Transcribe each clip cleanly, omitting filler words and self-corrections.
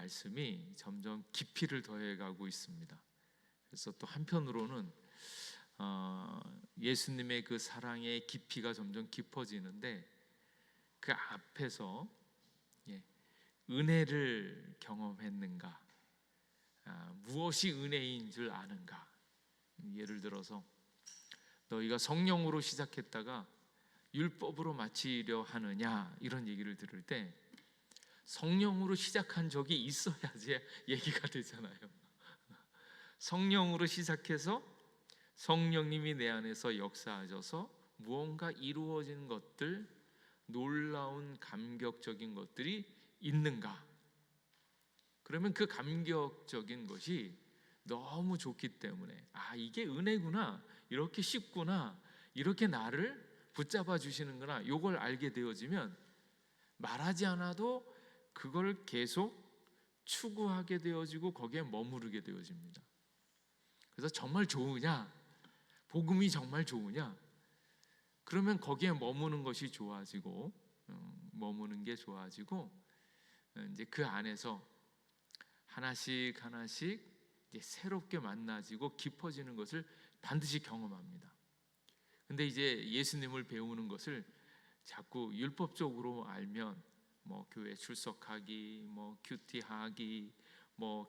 말씀이 점점 깊이를 더해가고 있습니다. 그래서 또 한편으로는 예수님의 그 사랑의 깊이가 점점 깊어지는데, 그 앞에서 은혜를 경험했는가, 무엇이 은혜인 줄 아는가. 예를 들어서 너희가 성령으로 시작했다가 율법으로 마치려 하느냐, 이런 얘기를 들을 때 성령으로 시작한 적이 있어야지 얘기가 되잖아요. 성령으로 시작해서 성령님이 내 안에서 역사하셔서 무언가 이루어진 것들, 놀라운 감격적인 것들이 있는가? 그러면 그 감격적인 것이 너무 좋기 때문에 이게 은혜구나, 이렇게 쉽구나, 이렇게 나를 붙잡아 주시는구나, 이걸 알게 되어지면 말하지 않아도 그걸 계속 추구하게 되어지고 거기에 머무르게 되어집니다. 그래서 정말 좋으냐, 복음이 정말 좋으냐, 그러면 거기에 머무는 것이 좋아지고, 머무는 게 좋아지고, 이제 그 안에서 하나씩 하나씩 이제 새롭게 만나지고 깊어지는 것을 반드시 경험합니다. 근데 이제 예수님을 배우는 것을 자꾸 율법적으로 알면 교회 출석하기, 큐티하기,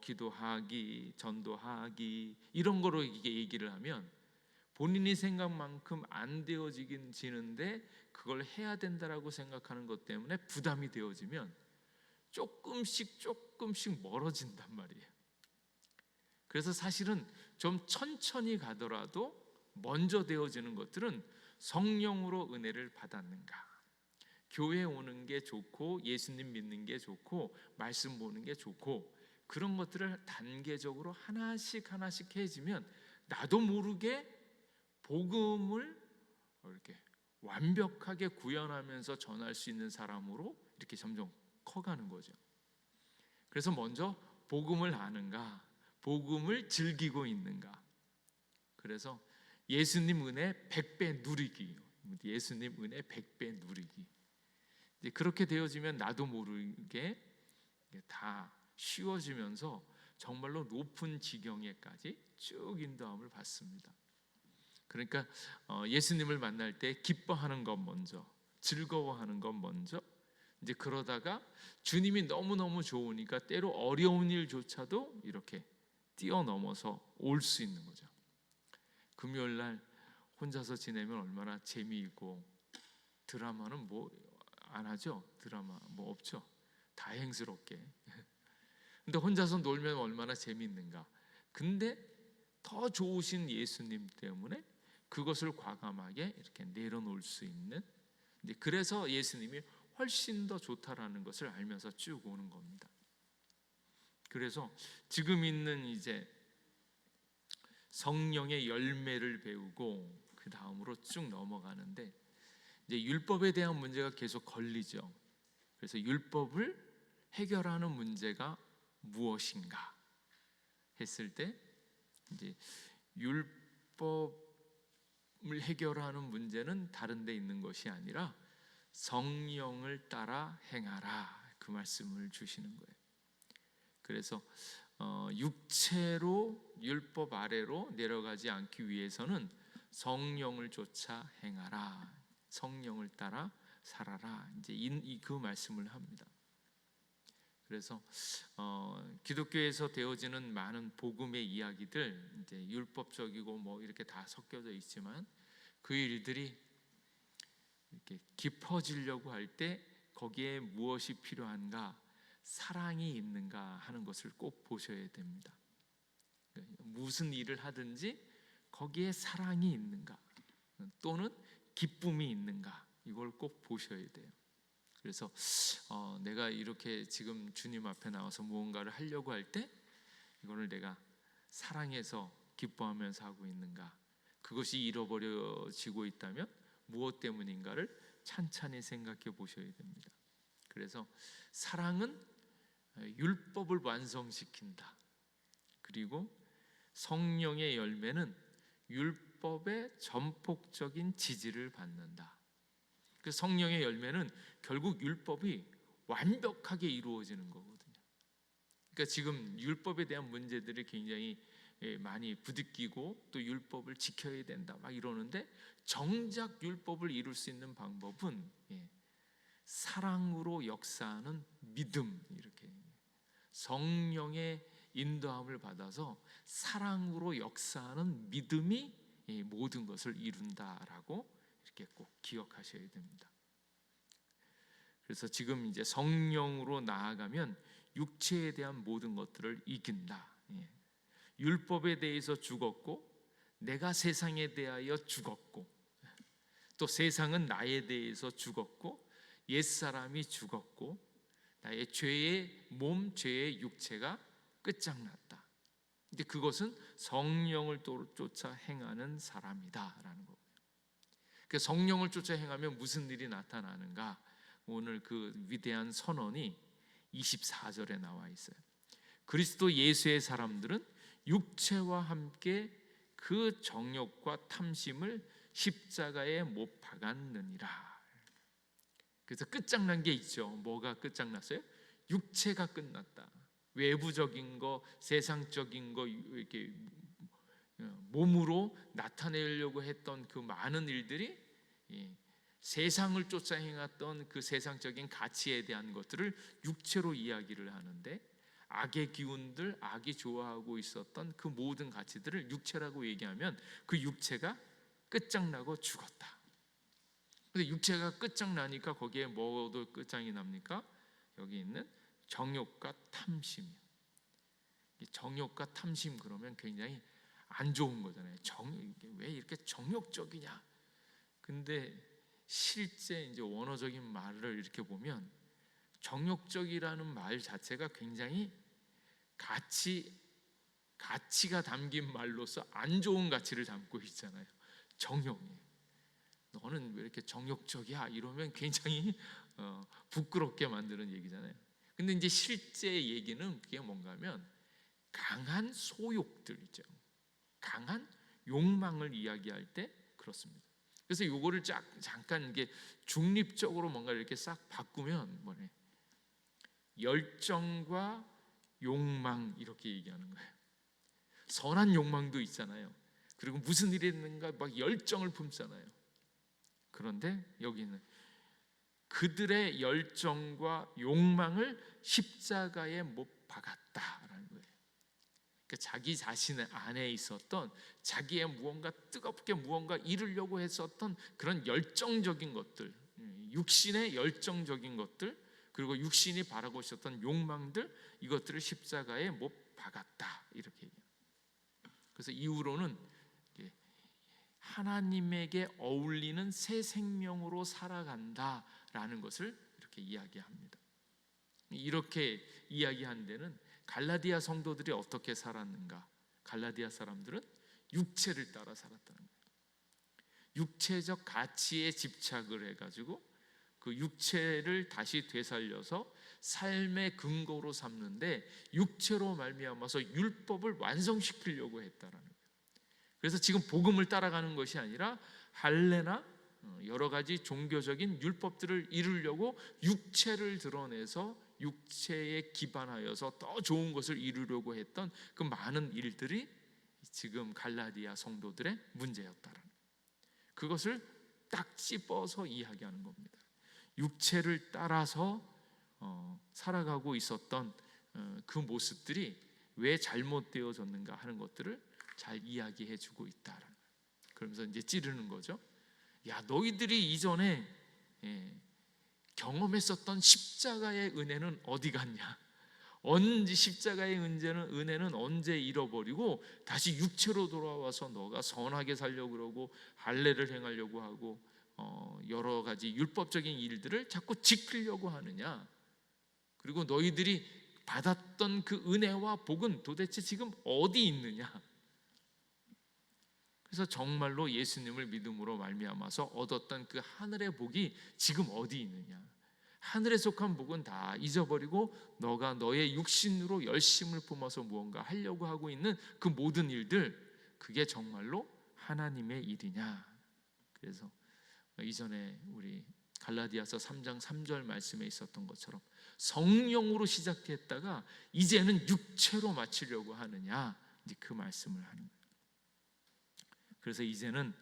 기도하기, 전도하기, 이런 거로 이게 얘기를 하면 본인이 생각만큼 안 되어지는데 그걸 해야 된다라고 생각하는 것 때문에 부담이 되어지면 조금씩 멀어진단 말이에요. 그래서 사실은 좀 천천히 가더라도 먼저 되어지는 것들은 성령으로 은혜를 받았는가, 교회 오는 게 좋고, 예수님 믿는 게 좋고, 말씀 보는 게 좋고, 그런 것들을 단계적으로 하나씩 해지면 나도 모르게 복음을 이렇게 완벽하게 구현하면서 전할 수 있는 사람으로 이렇게 점점 커가는 거죠. 그래서 먼저 복음을 아는가, 복음을 즐기고 있는가. 그래서 예수님 은혜 100배 누리기, 예수님 은혜 100배 누리기. 이제 그렇게 되어지면 나도 모르게 다 쉬워지면서 정말로 높은 지경에까지 쭉 인도함을 받습니다. 그러니까 예수님을 만날 때 기뻐하는 것 먼저, 즐거워하는 것 먼저, 이제 그러다가 주님이 너무너무 좋으니까 때로 어려운 일조차도 이렇게 뛰어넘어서 올 수 있는 거죠. 금요일 날 혼자서 지내면 얼마나 재미있고, 드라마는 안 하죠. 드라마 없죠. 다행스럽게. 근데 혼자서 놀면 얼마나 재미있는가. 근데 더 좋으신 예수님 때문에 그것을 과감하게 이렇게 내려놓을 수 있는, 그래서 예수님이 훨씬 더 좋다라는 것을 알면서 쭉 오는 겁니다. 그래서 지금 있는 이제 성령의 열매를 배우고 그 다음으로 쭉 넘어가는데, 이제 율법에 대한 문제가 계속 걸리죠. 그래서 율법을 해결하는 문제가 무엇인가 했을 때, 이제 율법을 해결하는 문제는 다른 데 있는 것이 아니라 성령을 따라 행하라, 그 말씀을 주시는 거예요. 그래서 육체로 율법 아래로 내려가지 않기 위해서는 성령을 쫓아 행하라, 성령을 따라 살아라, 이제 그 말씀을 합니다. 그래서 기독교에서 되어지는 많은 복음의 이야기들, 이제 율법적이고 이렇게 다 섞여져 있지만 그 일들이 이렇게 깊어지려고 할 때 거기에 무엇이 필요한가, 사랑이 있는가 하는 것을 꼭 보셔야 됩니다. 무슨 일을 하든지 거기에 사랑이 있는가 또는 기쁨이 있는가, 이걸 꼭 보셔야 돼요. 그래서 내가 이렇게 지금 주님 앞에 나와서 무언가를 하려고 할 때 이거를 내가 사랑해서 기뻐하면서 하고 있는가, 그것이 잃어버려지고 있다면 무엇 때문인가를 찬찬히 생각해 보셔야 됩니다. 그래서 사랑은 율법을 완성시킨다. 그리고 성령의 열매는 율법의 전폭적인 지지를 받는다. 그 성령의 열매는 결국 율법이 완벽하게 이루어지는 거거든요. 그러니까 지금 율법에 대한 문제들이 굉장히 많이 부딪히고 또 율법을 지켜야 된다 막 이러는데, 정작 율법을 이룰 수 있는 방법은 사랑으로 역사하는 믿음, 이렇게 성령의 인도함을 받아서 사랑으로 역사하는 믿음이 모든 것을 이룬다라고 이렇게 꼭 기억하셔야 됩니다. 그래서 지금 이제 성령으로 나아가면 육체에 대한 모든 것들을 이긴다. 율법에 대해서 죽었고, 내가 세상에 대하여 죽었고, 또 세상은 나에 대해서 죽었고, 옛사람이 죽었고, 나의 죄의 몸, 죄의 육체가 끝장났다. 근데 그것은 성령을 쫓아 행하는 사람이다라는 거고요. 그 성령을 쫓아 행하면 무슨 일이 나타나는가? 오늘 그 위대한 선언이 24절에 나와 있어요. 그리스도 예수의 사람들은 육체와 함께 그 정욕과 탐심을 십자가에 못 박았느니라. 그래서 끝장난 게 있죠. 뭐가 끝장났어요? 육체가 끝났다. 외부적인 거, 세상적인 거, 이렇게 몸으로 나타내려고 했던 그 많은 일들이, 세상을 쫓아 행했던 그 세상적인 가치에 대한 것들을 육체로 이야기를 하는데, 악의 기운들, 악이 좋아하고 있었던 그 모든 가치들을 육체라고 얘기하면 그 육체가 끝장나고 죽었다. 근데 육체가 끝장나니까 거기에 뭐도 끝장이 납니까? 여기 있는 정욕과 탐심. 정욕과 탐심 그러면 굉장히 안 좋은 거잖아요. 왜 이렇게 정욕적이냐? 근데 실제 이제 원어적인 말을 이렇게 보면 정욕적이라는 말 자체가 굉장히 가치가 담긴 말로서 안 좋은 가치를 담고 있잖아요. 정욕이. 너는 왜 이렇게 정욕적이야? 이러면 굉장히 부끄럽게 만드는 얘기잖아요. 근데 이제 실제 얘기는 그게 뭔가 하면 강한 소욕들 있죠. 강한 욕망을 이야기할 때 그렇습니다. 그래서 요거를 잠깐 이게 중립적으로 뭔가 이렇게 싹 바꾸면 뭐래? 열정과 욕망, 이렇게 얘기하는 거예요. 선한 욕망도 있잖아요. 그리고 무슨 일이 있는가 막 열정을 품잖아요. 그런데 여기는 그들의 열정과 욕망을 십자가에 못 박았다라는 거예요. 그러니까 자기 자신 안에 있었던 자기의 무언가 뜨겁게 무언가 이루려고 했었던 그런 열정적인 것들, 육신의 열정적인 것들, 그리고 육신이 바라고 있었던 욕망들, 이것들을 십자가에 못 박았다, 이렇게 얘기해요. 그래서 이후로는 하나님에게 어울리는 새 생명으로 살아간다라는 것을 이렇게 이야기합니다. 이렇게 이야기한 데는 갈라디아 성도들이 어떻게 살았는가? 갈라디아 사람들은 육체를 따라 살았다는 거예요. 육체적 가치에 집착을 해가지고 그 육체를 다시 되살려서 삶의 근거로 삼는데, 육체로 말미암아서 율법을 완성시키려고 했다라는 거예요. 그래서 지금 복음을 따라가는 것이 아니라 할례나 여러 가지 종교적인 율법들을 이루려고 육체를 드러내서 육체에 기반하여서 더 좋은 것을 이루려고 했던 그 많은 일들이 지금 갈라디아 성도들의 문제였다라는, 그것을 딱 찝어서 이야기하는 겁니다. 육체를 따라서 살아가고 있었던 그 모습들이 왜 잘못되어졌는가 하는 것들을 잘 이야기해 주고 있다라는 거예요. 그러면서 이제 찌르는 거죠. 야, 너희들이 이전에 경험했었던 십자가의 은혜는 어디 갔냐? 언제 십자가의 은혜는 언제 잃어버리고 다시 육체로 돌아와서 너가 선하게 살려고 그러고 할례를 행하려고 하고 여러 가지 율법적인 일들을 자꾸 지키려고 하느냐? 그리고 너희들이 받았던 그 은혜와 복은 도대체 지금 어디 있느냐? 그래서 정말로 예수님을 믿음으로 말미암아서 얻었던 그 하늘의 복이 지금 어디 있느냐? 하늘에 속한 복은 다 잊어버리고 너가 너의 육신으로 열심을 품어서 무언가 하려고 하고 있는 그 모든 일들, 그게 정말로 하나님의 일이냐? 그래서 이전에 우리 갈라디아서 3장 3절 말씀에 있었던 것처럼 성령으로 시작했다가 이제는 육체로 마치려고 하느냐, 이제 그 말씀을 하는 거예요. 그래서 이제는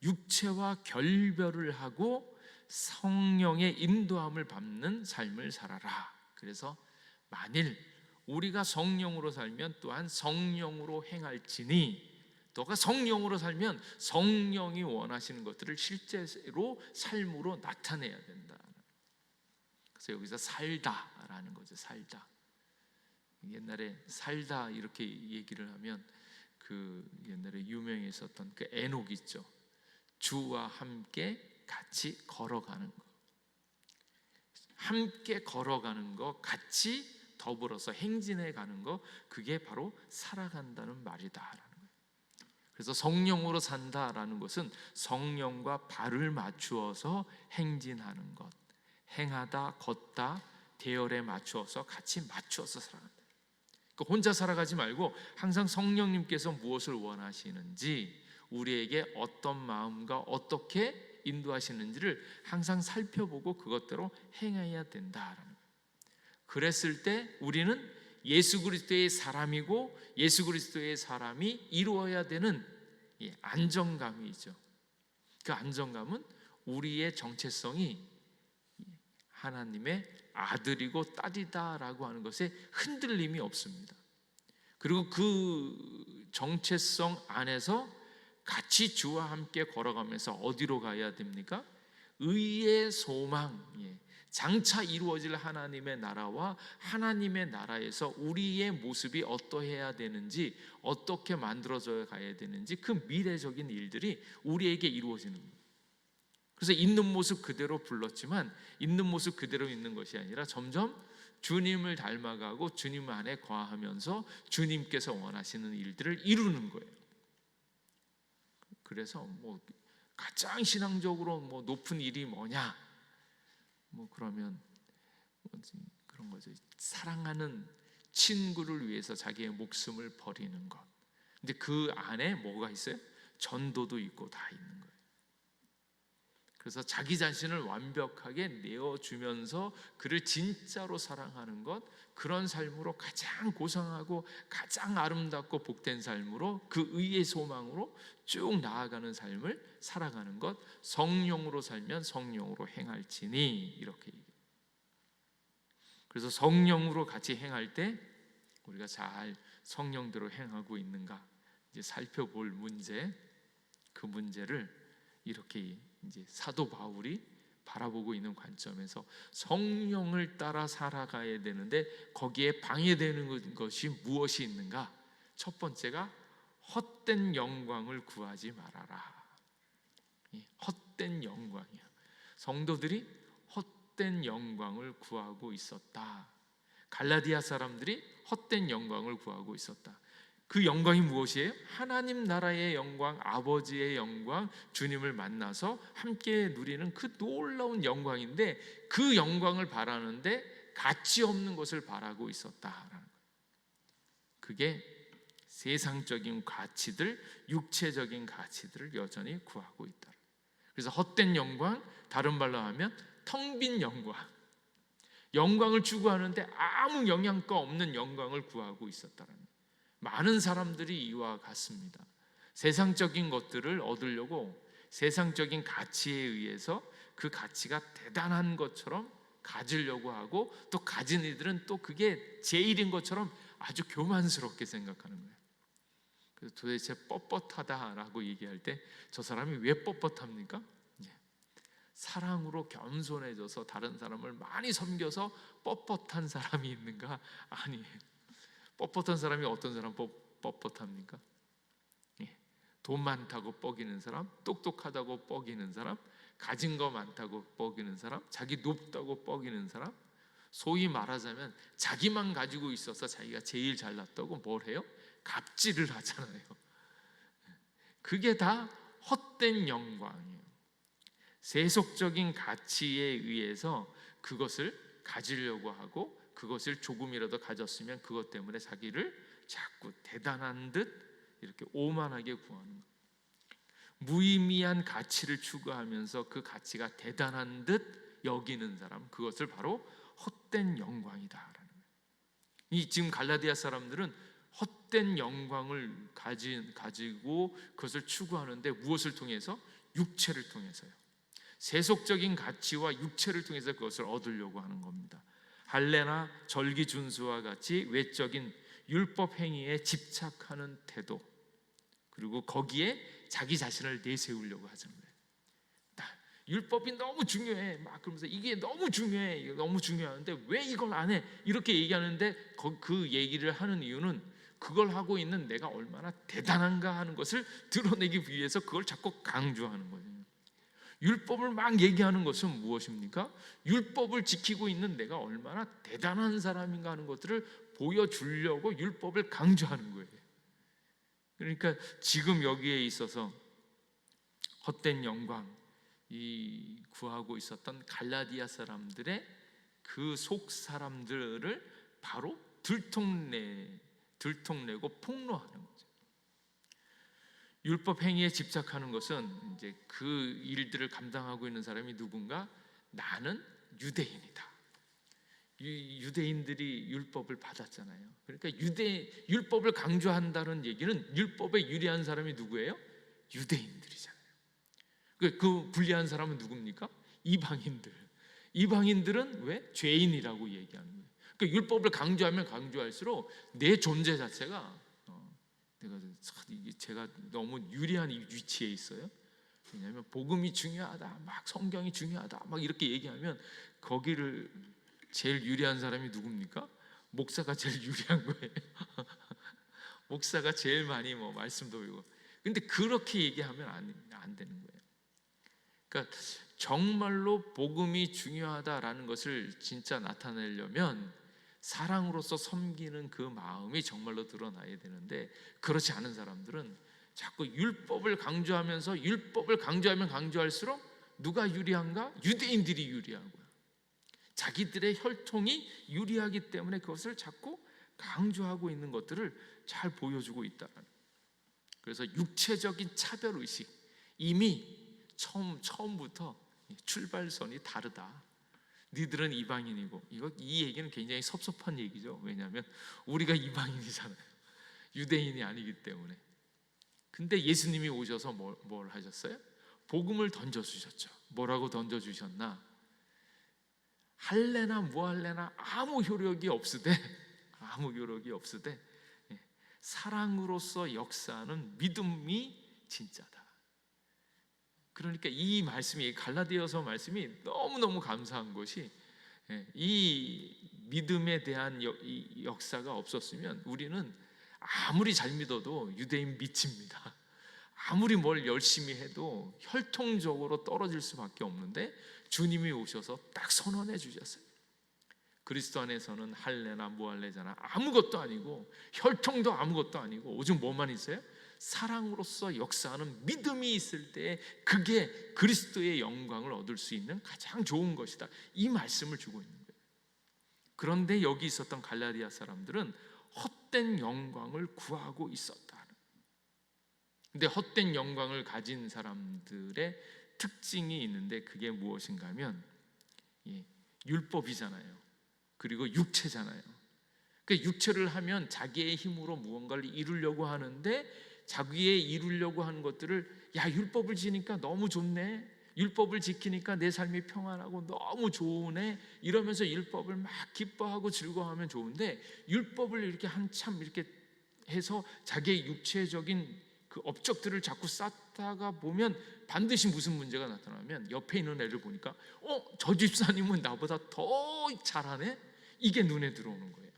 육체와 결별을 하고 성령의 인도함을 받는 삶을 살아라. 그래서 만일 우리가 성령으로 살면 또한 성령으로 행할지니, 너가 성령으로 살면 성령이 원하시는 것들을 실제로 삶으로 나타내야 된다. 그래서 여기서 살다라는 거죠. 살다. 옛날에 살다 이렇게 얘기를 하면 그 옛날에 유명했었던 그 에녹 있죠. 주와 함께 같이 걸어가는 거, 함께 걸어가는 거, 같이 더불어서 행진해 가는 거, 그게 바로 살아간다는 말이다라는 거예요. 그래서 성령으로 산다라는 것은 성령과 발을 맞추어서 행진하는 것, 행하다, 걷다, 대열에 맞추어서 같이 맞추어서 살아간다. 그러니까 혼자 살아가지 말고 항상 성령님께서 무엇을 원하시는지, 우리에게 어떤 마음과 어떻게 인도하시는지를 항상 살펴보고 그것대로 행해야 된다라는 거예요. 그랬을 때 우리는 예수 그리스도의 사람이고 예수 그리스도의 사람이 이루어야 되는 안정감이죠. 그 안정감은 우리의 정체성이 하나님의 아들이고 딸이다라고 하는 것에 흔들림이 없습니다. 그리고 그 정체성 안에서 같이 주와 함께 걸어가면서 어디로 가야 됩니까? 의의 소망, 장차 이루어질 하나님의 나라와 하나님의 나라에서 우리의 모습이 어떠해야 되는지, 어떻게 만들어져 가야 되는지, 그 미래적인 일들이 우리에게 이루어지는 거예요. 그래서 있는 모습 그대로 불렀지만 있는 모습 그대로 있는 것이 아니라 점점 주님을 닮아가고 주님 안에 거하면서 주님께서 원하시는 일들을 이루는 거예요. 그래서 뭐 가장 신앙적으로 뭐 높은 일이 뭐냐? 뭐 그러면 그런 거죠. 사랑하는 친구를 위해서 자기의 목숨을 버리는 것. 근데 그 안에 뭐가 있어요? 전도도 있고 다 있는 거예요. 그래서 자기 자신을 완벽하게 내어주면서 그를 진짜로 사랑하는 것, 그런 삶으로 가장 고상하고 가장 아름답고 복된 삶으로, 그 의의 소망으로 쭉 나아가는 삶을 살아가는 것, 성령으로 살면 성령으로 행할지니, 이렇게 얘기해요. 그래서 성령으로 같이 행할 때 우리가 잘 성령대로 행하고 있는가 이제 살펴볼 문제, 그 문제를 이렇게 이제 사도 바울이 바라보고 있는 관점에서 성령을 따라 살아가야 되는데 거기에 방해되는 것이 무엇이 있는가? 첫 번째가 헛된 영광을 구하지 말아라. 헛된 영광이야. 성도들이 헛된 영광을 구하고 있었다. 갈라디아 사람들이 헛된 영광을 구하고 있었다. 그 영광이 무엇이에요? 하나님 나라의 영광, 아버지의 영광, 주님을 만나서 함께 누리는 그 놀라운 영광인데, 그 영광을 바라는데 가치 없는 것을 바라고 있었다라는 거예요. 그게 세상적인 가치들, 육체적인 가치들을 여전히 구하고 있다. 그래서 헛된 영광, 다른 말로 하면 텅 빈 영광, 영광을 추구하는데 아무 영양가 없는 영광을 구하고 있었다는 거예요. 많은 사람들이 이와 같습니다. 세상적인 것들을 얻으려고 세상적인 가치에 의해서 그 가치가 대단한 것처럼 가지려고 하고, 또 가진 이들은 또 그게 제일인 것처럼 아주 교만스럽게 생각하는 거예요. 그래서 도대체 뻣뻣하다라고 얘기할 때 저 사람이 왜 뻣뻣합니까? 사랑으로 겸손해져서 다른 사람을 많이 섬겨서 뻣뻣한 사람이 있는가? 아니에요. 뻣뻣한 사람이 어떤 사람 뻣뻣합니까? 돈 많다고 뻐기는 사람, 똑똑하다고 뻐기는 사람, 가진 거 많다고 뻐기는 사람, 자기 높다고 뻐기는 사람, 소위 말하자면 자기만 가지고 있어서 자기가 제일 잘났다고 뭘 해요? 갑질을 하잖아요. 그게 다 헛된 영광이에요. 세속적인 가치에 의해서 그것을 가지려고 하고, 그것을 조금이라도 가졌으면 그것 때문에 자기를 자꾸 대단한 듯 이렇게 오만하게 구하는 것. 무의미한 가치를 추구하면서 그 가치가 대단한 듯 여기는 사람, 그것을 바로 헛된 영광이다라는 거예요. 이 지금 갈라디아 사람들은 헛된 영광을 가지고 그것을 추구하는데 무엇을 통해서? 육체를 통해서요. 세속적인 가치와 육체를 통해서 그것을 얻으려고 하는 겁니다. 할례나 절기 준수와 같이 외적인 율법 행위에 집착하는 태도, 그리고 거기에 자기 자신을 내세우려고 하는 거예요. 율법이 너무 중요해 막 그러면서 이게 너무 중요해, 이게 너무 중요한데 왜 이걸 안 해? 이렇게 얘기하는데 그 얘기를 하는 이유는 그걸 하고 있는 내가 얼마나 대단한가 하는 것을 드러내기 위해서 그걸 자꾸 강조하는 거예요. 율법을 막 얘기하는 것은 무엇입니까? 율법을 지키고 있는 내가 얼마나 대단한 사람인가 하는 것들을 보여주려고 율법을 강조하는 거예요. 그러니까 지금 여기에 있어서 헛된 영광 이 구하고 있었던 갈라디아 사람들의 그 속 사람들을 바로 들통내고 폭로하는 거죠. 율법 행위에 집착하는 것은 이제 그 일들을 감당하고 있는 사람이 누군가? 나는 유대인이다. 유대인들이 율법을 받았잖아요. 그러니까 율법을 강조한다는 얘기는 율법에 유리한 사람이 누구예요? 유대인들이잖아요. 그 불리한 사람은 누굽니까? 이방인들. 이방인들은 왜? 죄인이라고 얘기하는 거예요. 그러니까 율법을 강조하면 강조할수록 내 존재 자체가 제가 너무 유리한 위치에 있어요. 왜냐하면 복음이 중요하다, 막 성경이 중요하다, 막 이렇게 얘기하면 거기를 제일 유리한 사람이 누굽니까? 목사가 제일 유리한 거예요. 목사가 제일 많이 말씀도 배우고. 근데 그렇게 얘기하면 안 되는 거예요. 그러니까 정말로 복음이 중요하다라는 것을 진짜 나타내려면 사랑으로서 섬기는 그 마음이 정말로 드러나야 되는데, 그렇지 않은 사람들은 자꾸 율법을 강조하면서 율법을 강조하면 강조할수록 누가 유리한가? 유대인들이 유리하고요. 자기들의 혈통이 유리하기 때문에 그것을 자꾸 강조하고 있는 것들을 잘 보여주고 있다. 그래서 육체적인 차별의식, 이미 처음부터 출발선이 다르다. 니들은 이방인이고, 이 얘기는 굉장히 섭섭한 얘기죠. 왜냐하면 우리가 이방인이잖아요. 유대인이 아니기 때문에. 근데 예수님이 오셔서 뭘 하셨어요? 복음을 던져주셨죠. 뭐라고 던져주셨나? 할래나 무할래나 아무 효력이 없으되 사랑으로서 역사하는 믿음이 진짜다. 그러니까 이 말씀이, 갈라디아서 말씀이 너무너무 감사한 것이, 이 믿음에 대한 역사가 없었으면 우리는 아무리 잘 믿어도 유대인 미칩니다. 아무리 뭘 열심히 해도 혈통적으로 떨어질 수밖에 없는데 주님이 오셔서 딱 선언해 주셨어요. 그리스도 안에서는 할례나 무할례잖아, 아무것도 아니고 혈통도 아무것도 아니고 오직 뭐만 있어요? 사랑으로서 역사하는 믿음이 있을 때 그게 그리스도의 영광을 얻을 수 있는 가장 좋은 것이다. 이 말씀을 주고 있는 거예요. 그런데 여기 있었던 갈라디아 사람들은 헛된 영광을 구하고 있었다. 근데 헛된 영광을 가진 사람들의 특징이 있는데 그게 무엇인가 하면 율법이잖아요. 그리고 육체잖아요. 그러니까 육체를 하면 자기의 힘으로 무언가를 이루려고 하는데, 자기의 이루려고 하는 것들을 율법을 지니까 너무 좋네, 율법을 지키니까 내 삶이 평안하고 너무 좋으네, 이러면서 율법을 막 기뻐하고 즐거워하면 좋은데, 율법을 이렇게 한참 이렇게 해서 자기의 육체적인 그 업적들을 자꾸 쌓다가 보면 반드시 무슨 문제가 나타나면, 옆에 있는 애를 보니까 저 집사님은 나보다 더 잘하네, 이게 눈에 들어오는 거예요.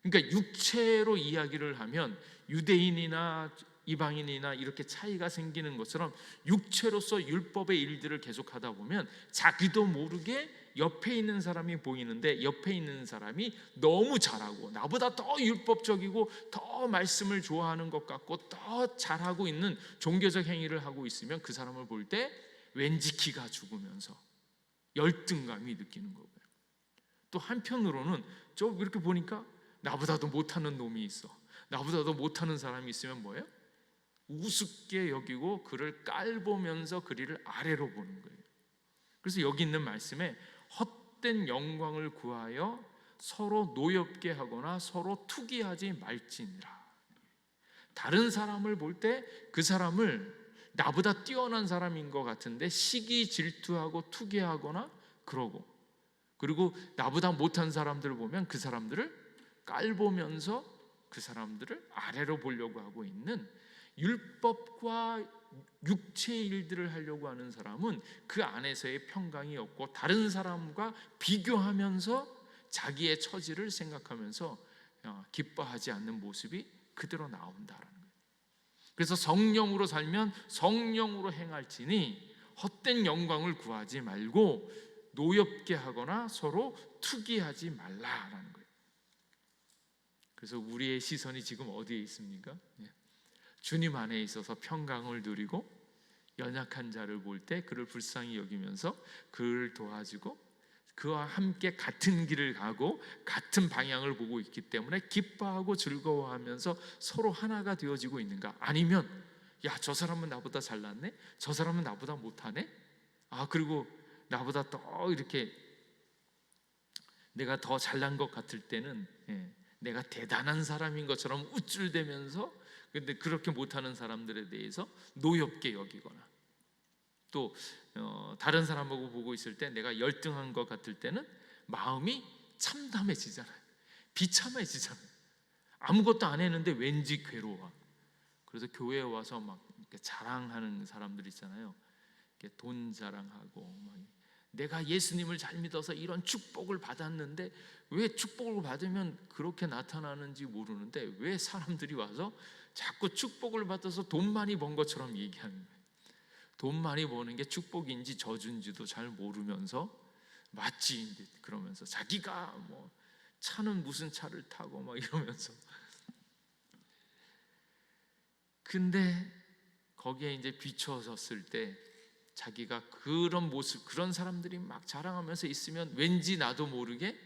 그러니까 육체로 이야기를 하면 유대인이나 이방인이나 이렇게 차이가 생기는 것처럼 육체로서 율법의 일들을 계속하다 보면 자기도 모르게 옆에 있는 사람이 보이는데, 옆에 있는 사람이 너무 잘하고 나보다 더 율법적이고 더 말씀을 좋아하는 것 같고 더 잘하고 있는 종교적 행위를 하고 있으면 그 사람을 볼 때 왠지 기가 죽으면서 열등감이 느끼는 거고요. 또 한편으로는 저 이렇게 보니까 나보다도 못하는 놈이 있어, 나보다도 못하는 사람이 있으면 뭐예요? 우습게 여기고 그를 깔보면서 그리를 아래로 보는 거예요. 그래서 여기 있는 말씀에 헛된 영광을 구하여 서로 노엽게 하거나 서로 투기하지 말지니라. 다른 사람을 볼 때 그 사람을 나보다 뛰어난 사람인 것 같은데 시기 질투하고 투기하거나 그러고, 그리고 나보다 못한 사람들을 보면 그 사람들을 깔보면서 그 사람들을 아래로 보려고 하고 있는, 율법과 육체의 일들을 하려고 하는 사람은 그 안에서의 평강이 없고 다른 사람과 비교하면서 자기의 처지를 생각하면서 기뻐하지 않는 모습이 그대로 나온다라는 거예요. 그래서 성령으로 살면 성령으로 행할지니 헛된 영광을 구하지 말고 노엽게 하거나 서로 투기하지 말라라는 거예요. 그래서 우리의 시선이 지금 어디에 있습니까? 주님 안에 있어서 평강을 누리고 연약한 자를 볼 때 그를 불쌍히 여기면서 그를 도와주고 그와 함께 같은 길을 가고 같은 방향을 보고 있기 때문에 기뻐하고 즐거워하면서 서로 하나가 되어지고 있는가? 아니면 야, 저 사람은 나보다 잘났네? 저 사람은 나보다 못하네? 그리고 나보다 더 이렇게 내가 더 잘난 것 같을 때는 내가 대단한 사람인 것처럼 우쭐대면서, 근데 그렇게 못하는 사람들에 대해서 노엽게 여기거나, 또 다른 사람하고 보고 있을 때 내가 열등한 것 같을 때는 마음이 참담해지잖아요. 비참해지잖아요. 아무것도 안 했는데 왠지 괴로워. 그래서 교회에 와서 막 이렇게 자랑하는 사람들 있잖아요. 이렇게 돈 자랑하고 막 내가 예수님을 잘 믿어서 이런 축복을 받았는데, 왜 축복을 받으면 그렇게 나타나는지 모르는데 왜 사람들이 와서 자꾸 축복을 받아서 돈 많이 번 것처럼 얘기하는 거예요. 돈 많이 버는 게 축복인지 저주인지도 잘 모르면서 맞지 그러면서 자기가 뭐 차는 무슨 차를 타고 막 이러면서, 근데 거기에 이제 비춰졌을 때 자기가 그런 모습, 그런 사람들이 막 자랑하면서 있으면 왠지 나도 모르게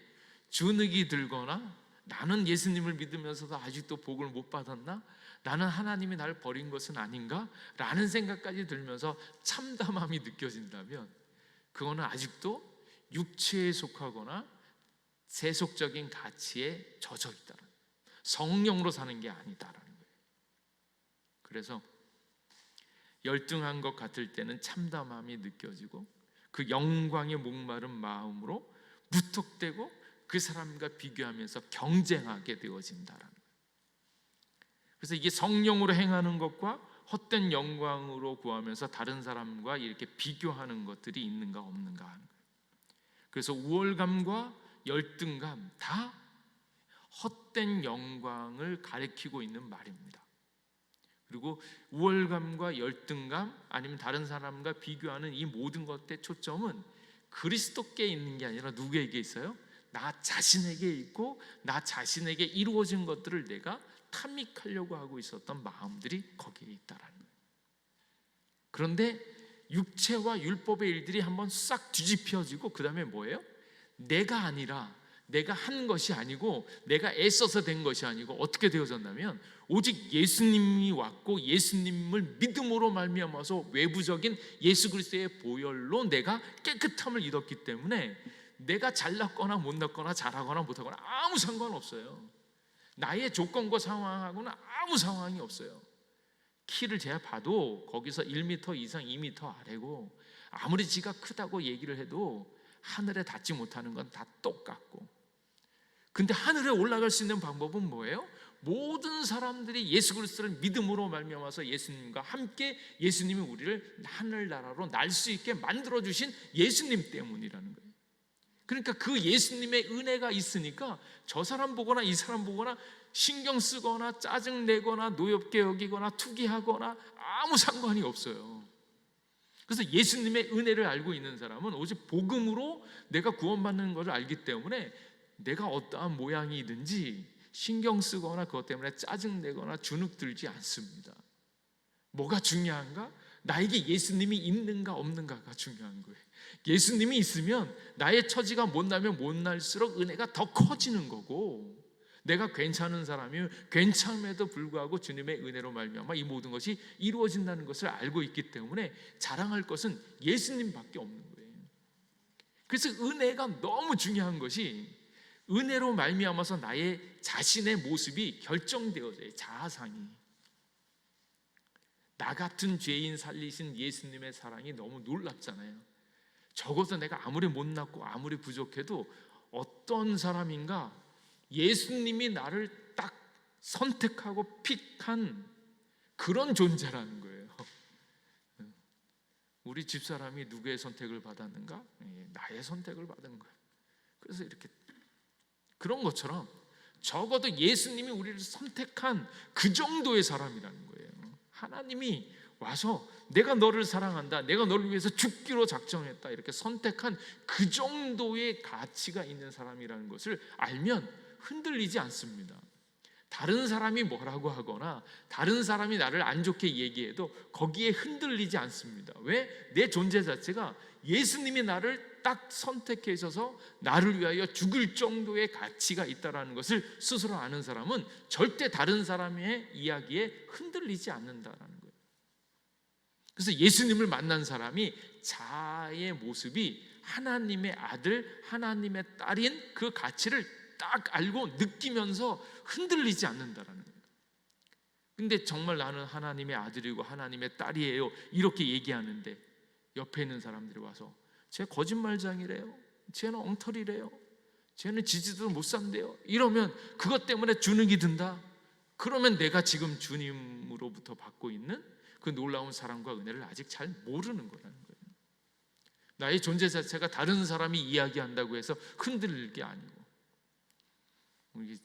주눅이 들거나, 나는 예수님을 믿으면서도 아직도 복을 못 받았나? 나는 하나님이 나를 버린 것은 아닌가? 라는 생각까지 들면서 참담함이 느껴진다면 그거는 아직도 육체에 속하거나 세속적인 가치에 젖어 있다는, 성령으로 사는 게 아니다라는 거예요. 그래서 열등한 것 같을 때는 참담함이 느껴지고 그 영광에 목마른 마음으로 무턱대고 그 사람과 비교하면서 경쟁하게 되어진다라는 거예요. 그래서 이게 성령으로 행하는 것과 헛된 영광으로 구하면서 다른 사람과 이렇게 비교하는 것들이 있는가 없는가 하는 거예요. 그래서 우월감과 열등감 다 헛된 영광을 가리키고 있는 말입니다. 그리고 우월감과 열등감 아니면 다른 사람과 비교하는 이 모든 것의 초점은 그리스도께 있는 게 아니라 누구에게 있어요? 나 자신에게 있고 나 자신에게 이루어진 것들을 내가 탐닉하려고 하고 있었던 마음들이 거기에 있다라는 거예요. 그런데 육체와 율법의 일들이 한번 싹 뒤집혀지고 그 다음에 뭐예요? 내가 아니라, 내가 한 것이 아니고, 내가 애써서 된 것이 아니고 어떻게 되어졌냐면 오직 예수님이 왔고 예수님을 믿음으로 말미암아서 외부적인 예수 그리스도의 보혈로 내가 깨끗함을 얻었기 때문에 내가 잘났거나 못났거나 잘하거나 못하거나 아무 상관없어요. 나의 조건과 상황하고는 아무 상황이 없어요. 키를 제가 봐도 거기서 1m 이상 2m 아래고 아무리 지가 크다고 얘기를 해도 하늘에 닿지 못하는 건 다 똑같고, 근데 하늘에 올라갈 수 있는 방법은 뭐예요? 모든 사람들이 예수 그리스도를 믿음으로 말미암아서 예수님과 함께 예수님이 우리를 하늘나라로 날 수 있게 만들어주신 예수님 때문이라는 거예요. 그러니까 그 예수님의 은혜가 있으니까 저 사람 보거나 이 사람 보거나 신경 쓰거나 짜증내거나 노엽게 여기거나 투기하거나 아무 상관이 없어요. 그래서 예수님의 은혜를 알고 있는 사람은 오직 복음으로 내가 구원받는 것을 알기 때문에 내가 어떠한 모양이든지 신경 쓰거나 그것 때문에 짜증내거나 주눅들지 않습니다. 뭐가 중요한가? 나에게 예수님이 있는가 없는가가 중요한 거예요. 예수님이 있으면 나의 처지가 못나면 못날수록 은혜가 더 커지는 거고, 내가 괜찮은 사람이면 괜찮음에도 불구하고 주님의 은혜로 말미암아 이 모든 것이 이루어진다는 것을 알고 있기 때문에 자랑할 것은 예수님밖에 없는 거예요. 그래서 은혜가 너무 중요한 것이, 은혜로 말미암아서 나의 자신의 모습이 결정되어져요. 자아상이. 나 같은 죄인 살리신 예수님의 사랑이 너무 놀랍잖아요. 적어도 내가 아무리 못났고 아무리 부족해도 어떤 사람인가, 예수님이 나를 딱 선택하고 픽한 그런 존재라는 거예요. 우리 집사람이 누구의 선택을 받았는가? 나의 선택을 받은 거예요. 그래서 이렇게 그런 것처럼 적어도 예수님이 우리를 선택한 그 정도의 사람이라는 거예요. 하나님이 와서 내가 너를 사랑한다, 내가 너를 위해서 죽기로 작정했다, 이렇게 선택한 그 정도의 가치가 있는 사람이라는 것을 알면 흔들리지 않습니다. 다른 사람이 뭐라고 하거나 다른 사람이 나를 안 좋게 얘기해도 거기에 흔들리지 않습니다. 왜? 내 존재 자체가 예수님이 나를 딱 선택해 주셔서 나를 위하여 죽을 정도의 가치가 있다는 것을 스스로 아는 사람은 절대 다른 사람의 이야기에 흔들리지 않는다는 거예요. 그래서 예수님을 만난 사람이 자아의 모습이 하나님의 아들, 하나님의 딸인 그 가치를 딱 알고 느끼면서 흔들리지 않는다라는 거예요. 근데 정말 나는 하나님의 아들이고 하나님의 딸이에요, 이렇게 얘기하는데 옆에 있는 사람들이 와서 쟤 거짓말장이래요, 쟤는 엉터리래요, 쟤는 지지도 못 산대요, 이러면 그것 때문에 주눅이 든다. 그러면 내가 지금 주님으로부터 받고 있는 그 놀라운 사랑과 은혜를 아직 잘 모르는 거라는 거예요. 나의 존재 자체가 다른 사람이 이야기한다고 해서 흔들릴 게 아니고,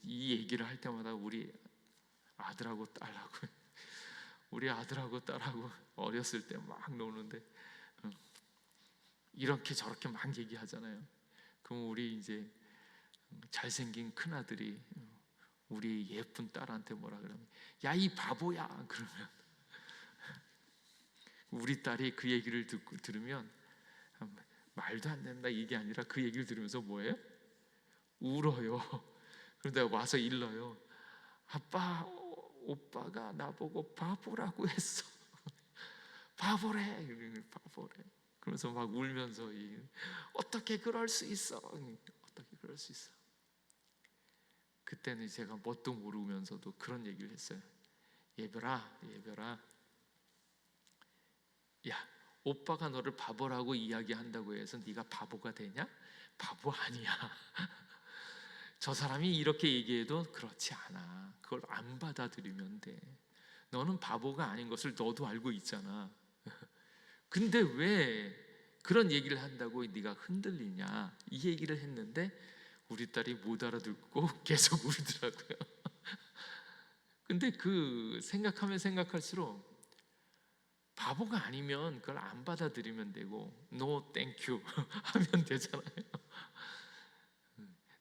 이 얘기를 할 때마다 우리 아들하고 딸하고 우리 아들하고 딸하고 어렸을 때 막 노는데 이렇게 저렇게 막 얘기하잖아요. 그럼 우리 이제 잘생긴 큰아들이 우리 예쁜 딸한테 뭐라 그러면 야 이 바보야 그러면 우리 딸이 그 얘기를 들으면 말도 안 된다 이게 아니라 그 얘기를 들으면서 뭐예요? 울어요. 그런데 와서 일러요. 아빠, 오빠가 나보고 바보라고 했어. 바보래. 바보래. 그러면서 막 울면서 어떻게 그럴 수 있어? 어떻게 그럴 수 있어? 그때는 제가 뭣도 모르면서도 그런 얘기를 했어요. 예별아, 야, 오빠가 너를 바보라고 이야기한다고 해서 네가 바보가 되냐? 바보 아니야. 저 사람이 이렇게 얘기해도 그렇지 않아. 그걸 안 받아들이면 돼. 너는 바보가 아닌 것을 너도 알고 있잖아. 근데 왜 그런 얘기를 한다고 네가 흔들리냐, 이 얘기를 했는데 우리 딸이 못 알아듣고 계속 울더라고요. 근데 그 생각하면 생각할수록 바보가 아니면 그걸 안 받아들이면 되고 No thank you 하면 되잖아요.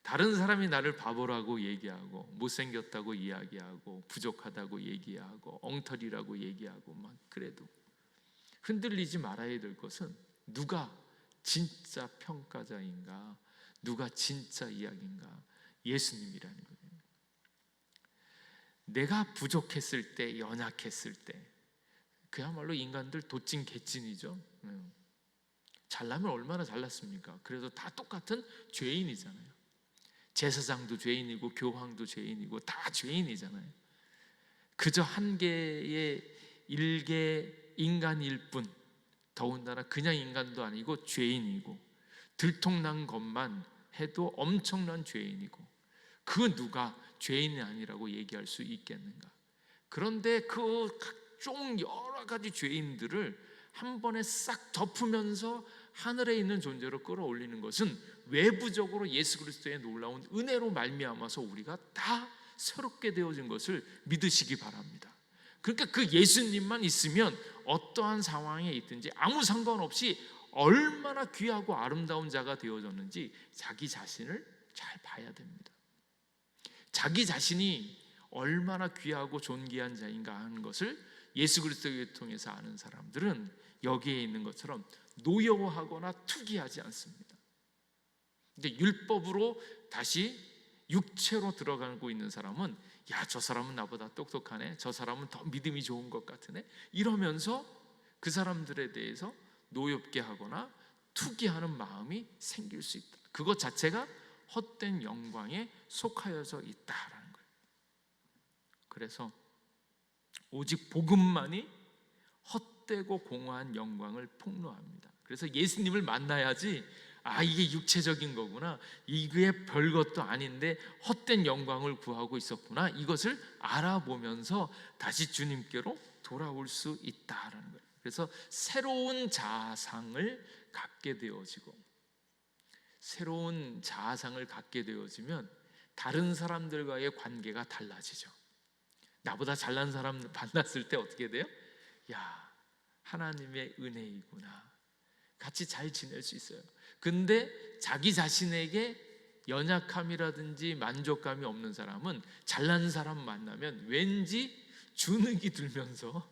다른 사람이 나를 바보라고 얘기하고 못생겼다고 이야기하고 부족하다고 얘기하고 엉터리라고 얘기하고 막 그래도 흔들리지 말아야 될 것은 누가 진짜 평가자인가, 누가 진짜 이야기인가? 예수님이라는 거예요. 내가 부족했을 때, 연약했을 때, 그야말로 인간들 도찐 개찐이죠. 잘나면 얼마나 잘났습니까? 그래도 다 똑같은 죄인이잖아요. 제사장도 죄인이고 교황도 죄인이고 다 죄인이잖아요. 그저 한 개의 일개 인간일 뿐, 더군다나 그냥 인간도 아니고 죄인이고 들통난 것만 해도 엄청난 죄인이고, 그 누가 죄인이 아니라고 얘기할 수 있겠는가? 그런데 그 각종 여러 가지 죄인들을 한 번에 싹 덮으면서 하늘에 있는 존재로 끌어올리는 것은 외부적으로 예수 그리스도의 놀라운 은혜로 말미암아서 우리가 다 새롭게 되어진 것을 믿으시기 바랍니다. 그러니까 그 예수님만 있으면 어떠한 상황에 있든지 아무 상관없이 얼마나 귀하고 아름다운 자가 되어졌는지 자기 자신을 잘 봐야 됩니다. 자기 자신이 얼마나 귀하고 존귀한 자인가 하는 것을 예수 그리스도를 통해서 아는 사람들은 여기에 있는 것처럼 노여워하거나 투기하지 않습니다. 근데 율법으로 다시 육체로 들어가고 있는 사람은 야, 저 사람은 나보다 똑똑하네, 저 사람은 더 믿음이 좋은 것 같으네, 이러면서 그 사람들에 대해서 노엽게 하거나 투기하는 마음이 생길 수 있다. 그것 자체가 헛된 영광에 속하여져 있다라는 거예요. 그래서 오직 복음만이 헛되고 공허한 영광을 폭로합니다. 그래서 예수님을 만나야지 이게 육체적인 거구나, 이게 별것도 아닌데 헛된 영광을 구하고 있었구나, 이것을 알아보면서 다시 주님께로 돌아올 수 있다라는 거예요. 그래서 새로운 자아상을 갖게 되어지고, 새로운 자아상을 갖게 되어지면 다른 사람들과의 관계가 달라지죠. 나보다 잘난 사람 만났을 때 어떻게 돼요? 야, 하나님의 은혜이구나, 같이 잘 지낼 수 있어요. 근데 자기 자신에게 연약함이라든지 만족감이 없는 사람은 잘난 사람 만나면 왠지 주눅이 들면서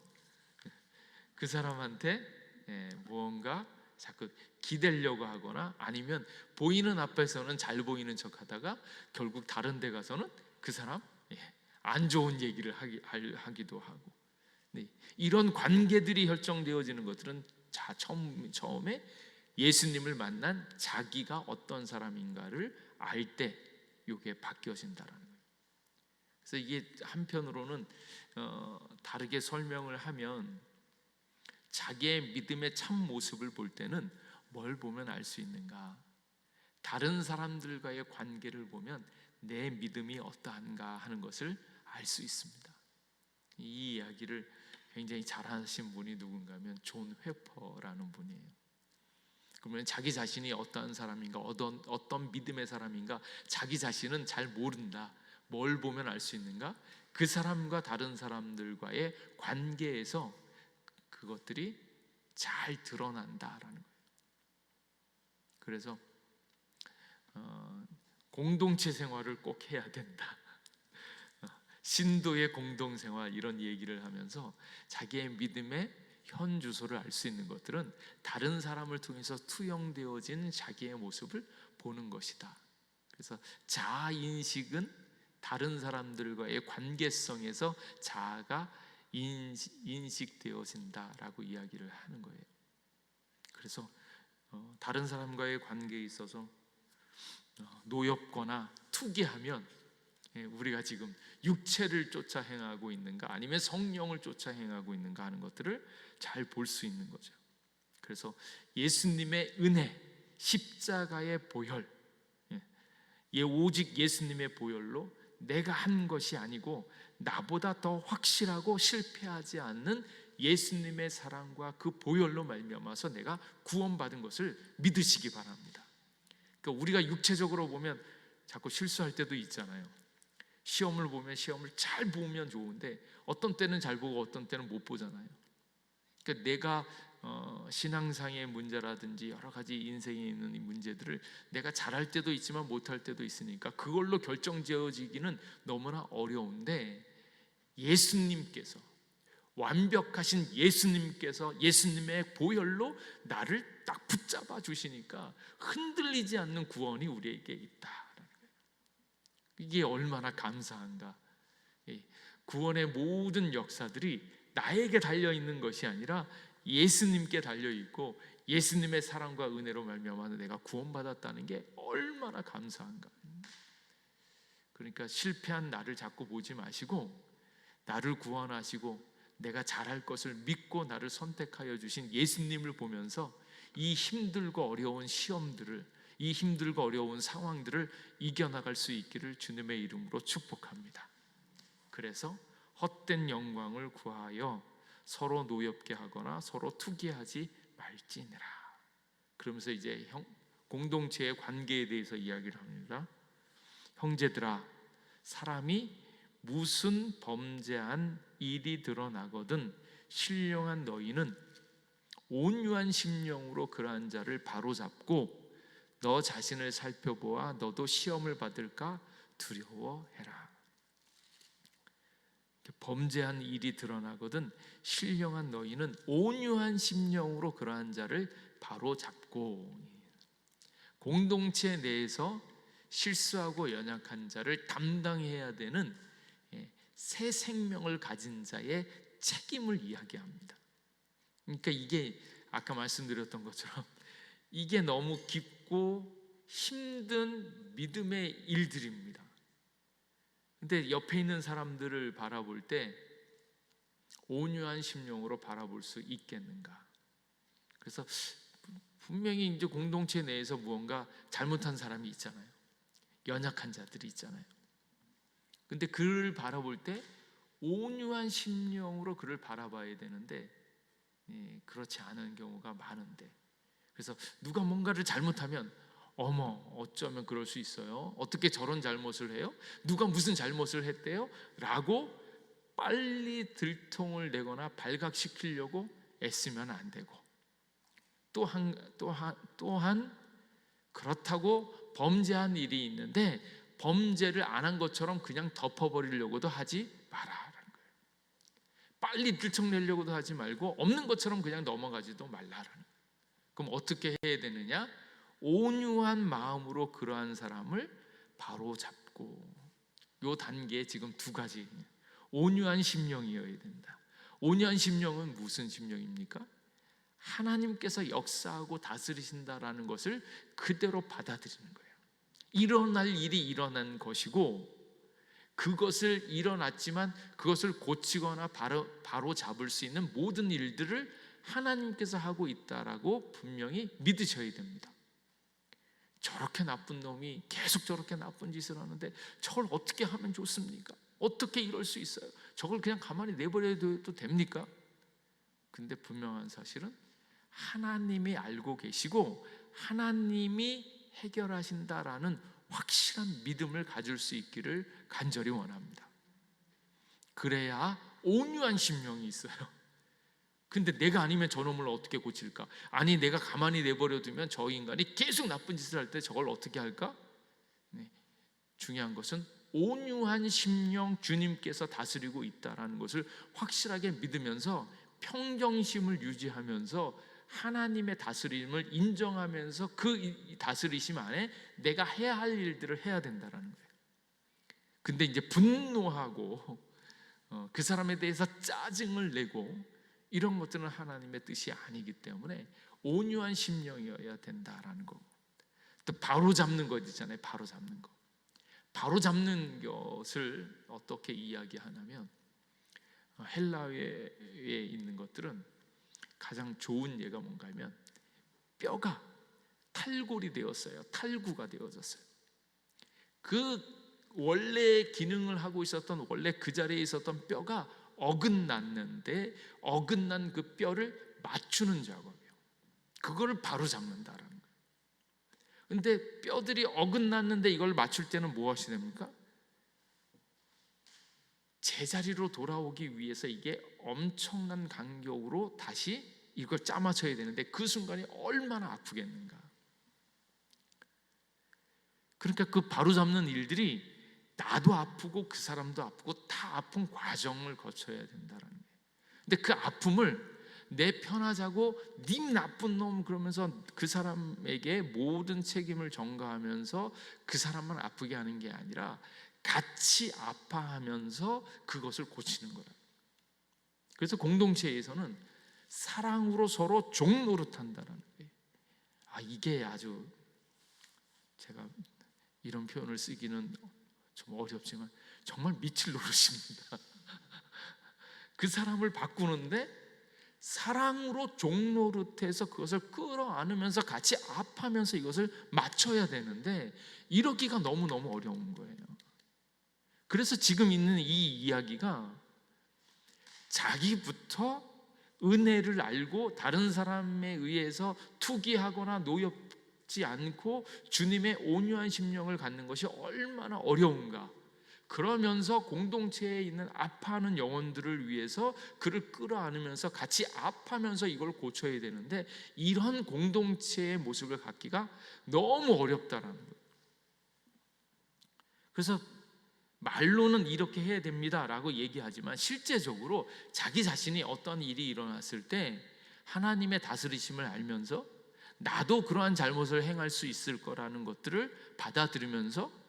그 사람한테 무언가 자꾸 기대려고 하거나, 아니면 보이는 앞에서는 잘 보이는 척 하다가 결국 다른 데 가서는 그 사람 안 좋은 얘기를 하기도 하고, 이런 관계들이 혈정되어지는 것들은 처음에 예수님을 만난 자기가 어떤 사람인가를 알 때 이게 바뀌어진다라는 거예요. 그래서 이게 한편으로는 다르게 설명을 하면, 자기의 믿음의 참 모습을 볼 때는 뭘 보면 알 수 있는가? 다른 사람들과의 관계를 보면 내 믿음이 어떠한가 하는 것을 알 수 있습니다. 이 이야기를 굉장히 잘하신 분이 누군가 하면 존 회퍼라는 분이에요. 그러면 자기 자신이 어떠한 사람인가, 어떤 믿음의 사람인가, 자기 자신은 잘 모른다. 뭘 보면 알 수 있는가? 그 사람과 다른 사람들과의 관계에서 그것들이 잘 드러난다라는 거예요. 그래서 공동체 생활을 꼭 해야 된다. 신도의 공동생활, 이런 얘기를 하면서 자기의 믿음의 현 주소를 알 수 있는 것들은 다른 사람을 통해서 투영되어진 자기의 모습을 보는 것이다. 그래서 자아인식은 다른 사람들과의 관계성에서 자아가 인식되어진다라고 이야기를 하는 거예요. 그래서 다른 사람과의 관계에 있어서 노엽거나 투기하면 우리가 지금 육체를 쫓아 행하고 있는가, 아니면 성령을 쫓아 행하고 있는가 하는 것들을 잘 볼 수 있는 거죠. 그래서 예수님의 은혜, 십자가의 보혈, 오직 예수님의 보혈로 내가 한 것이 아니고 나보다 더 확실하고 실패하지 않는 예수님의 사랑과 그 보혈로 말미암아서 내가 구원받은 것을 믿으시기 바랍니다. 그러니까 우리가 육체적으로 보면 자꾸 실수할 때도 있잖아요. 시험을 보면 시험을 잘 보면 좋은데 어떤 때는 잘 보고 어떤 때는 못 보잖아요. 그러니까 내가 신앙상의 문제라든지 여러 가지 인생에 있는 이 문제들을 내가 잘할 때도 있지만 못할 때도 있으니까 그걸로 결정지어지기는 너무나 어려운데, 예수님께서, 완벽하신 예수님께서 예수님의 보혈로 나를 딱 붙잡아 주시니까 흔들리지 않는 구원이 우리에게 있다. 이게 얼마나 감사한가. 구원의 모든 역사들이 나에게 달려있는 것이 아니라 예수님께 달려있고, 예수님의 사랑과 은혜로 말미암아 내가 구원받았다는 게 얼마나 감사한가. 그러니까 실패한 나를 자꾸 보지 마시고, 나를 구원하시고 내가 잘할 것을 믿고 나를 선택하여 주신 예수님을 보면서 이 힘들고 어려운 시험들을, 이 힘들고 어려운 상황들을 이겨나갈 수 있기를 주님의 이름으로 축복합니다. 그래서 헛된 영광을 구하여 서로 노엽게 하거나 서로 투기하지 말지니라. 그러면서 이제 공동체의 관계에 대해서 이야기를 합니다. 형제들아, 사람이 무슨 범죄한 일이 드러나거든 신령한 너희는 온유한 심령으로 그러한 자를 바로잡고 너 자신을 살펴보아 너도 시험을 받을까 두려워해라. 범죄한 일이 드러나거든 신령한 너희는 온유한 심령으로 그러한 자를 바로잡고, 공동체 내에서 실수하고 연약한 자를 담당해야 되는 새 생명을 가진 자의 책임을 이야기합니다. 그러니까 이게 아까 말씀드렸던 것처럼 이게 너무 깊고 힘든 믿음의 일들입니다. 근데 옆에 있는 사람들을 바라볼 때 온유한 심령으로 바라볼 수 있겠는가? 그래서 분명히 이제 공동체 내에서 무언가 잘못한 사람이 있잖아요. 연약한 자들이 있잖아요. 근데 그를 바라볼 때 온유한 심령으로 그를 바라봐야 되는데 그렇지 않은 경우가 많은데, 그래서 누가 뭔가를 잘못하면 어머 어쩌면 그럴 수 있어요, 어떻게 저런 잘못을 해요, 누가 무슨 잘못을 했대요 라고 빨리 들통을 내거나 발각시키려고 애쓰면 안 되고, 또한 그렇다고 범죄한 일이 있는데 범죄를 안 한 것처럼 그냥 덮어버리려고도 하지 마라라는 거예요. 빨리 들통내려고도 하지 말고 없는 것처럼 그냥 넘어가지도 말라라는 거예요. 그럼 어떻게 해야 되느냐? 온유한 마음으로 그러한 사람을 바로 잡고, 요 단계에 지금 두 가지, 온유한 심령이어야 된다. 온유한 심령은 무슨 심령입니까? 하나님께서 역사하고 다스리신다라는 것을 그대로 받아들이는 거예요. 일어날 일이 일어난 것이고, 그것을 일어났지만 그것을 고치거나 바로 잡을 수 있는 모든 일들을 하나님께서 하고 있다라고 분명히 믿으셔야 됩니다. 저렇게 나쁜 놈이 계속 저렇게 나쁜 짓을 하는데 저걸 어떻게 하면 좋습니까? 어떻게 이럴 수 있어요? 저걸 그냥 가만히 내버려둬도 됩니까? 근데 분명한 사실은 하나님이 알고 계시고 하나님이 해결하신다라는 확실한 믿음을 가질 수 있기를 간절히 원합니다. 그래야 온유한 심령이 있어요. 근데 내가 아니면 저놈을 어떻게 고칠까? 아니 내가 가만히 내버려두면 저 인간이 계속 나쁜 짓을 할 때 저걸 어떻게 할까? 중요한 것은 온유한 심령, 주님께서 다스리고 있다는 것을 확실하게 믿으면서 평정심을 유지하면서 하나님의 다스림을 인정하면서 그 다스리심 안에 내가 해야 할 일들을 해야 된다는 거예요. 근데 이제 분노하고 그 사람에 대해서 짜증을 내고 이런 것들은 하나님의 뜻이 아니기 때문에 온유한 심령이어야 된다라는 거. 또 바로 잡는 것 있잖아요. 바로 잡는 거. 바로 잡는 것을 어떻게 이야기하냐면, 헬라어에 있는 것들은 가장 좋은 예가 뭔가 하면 뼈가 탈골이 되었어요. 탈구가 되어졌어요. 그 원래 기능을 하고 있었던, 원래 그 자리에 있었던 뼈가 어긋났는데 어긋난 그 뼈를 맞추는 작업이에요. 그거를 바로 잡는다라는 거예요. 근데 뼈들이 어긋났는데 이걸 맞출 때는 무엇이 됩니까? 제자리로 돌아오기 위해서 이게 엄청난 간격으로 다시 이걸 짜맞춰야 되는데 그 순간이 얼마나 아프겠는가. 그러니까 그 바로잡는 일들이 나도 아프고 그 사람도 아프고 다 아픈 과정을 거쳐야 된다는 거예요. 근데 그 아픔을 내 편하자고 님 나쁜 놈 그러면서 그 사람에게 모든 책임을 전가하면서 그 사람만 아프게 하는 게 아니라 같이 아파하면서 그것을 고치는 거예요. 그래서 공동체에서는 사랑으로 서로 종노릇한다는 거예요. 이게 아주, 제가 이런 표현을 쓰기는 좀 어렵지만 정말 미칠 노릇입니다. 그 사람을 바꾸는데 사랑으로 종노릇해서 그것을 끌어안으면서 같이 아파하면서 이것을 맞춰야 되는데 이러기가 너무너무 어려운 거예요. 그래서 지금 있는 이 이야기가 자기부터 은혜를 알고 다른 사람에 의해서 투기하거나 노엽지 않고 주님의 온유한 심령을 갖는 것이 얼마나 어려운가, 그러면서 공동체에 있는 아파하는 영혼들을 위해서 그를 끌어안으면서 같이 아파하면서 이걸 고쳐야 되는데 이런 공동체의 모습을 갖기가 너무 어렵다라는 거예요. 그래서 말로는 이렇게 해야 됩니다 라고 얘기하지만 실제적으로 자기 자신이 어떤 일이 일어났을 때 하나님의 다스리심을 알면서 나도 그러한 잘못을 행할 수 있을 거라는 것들을 받아들이면서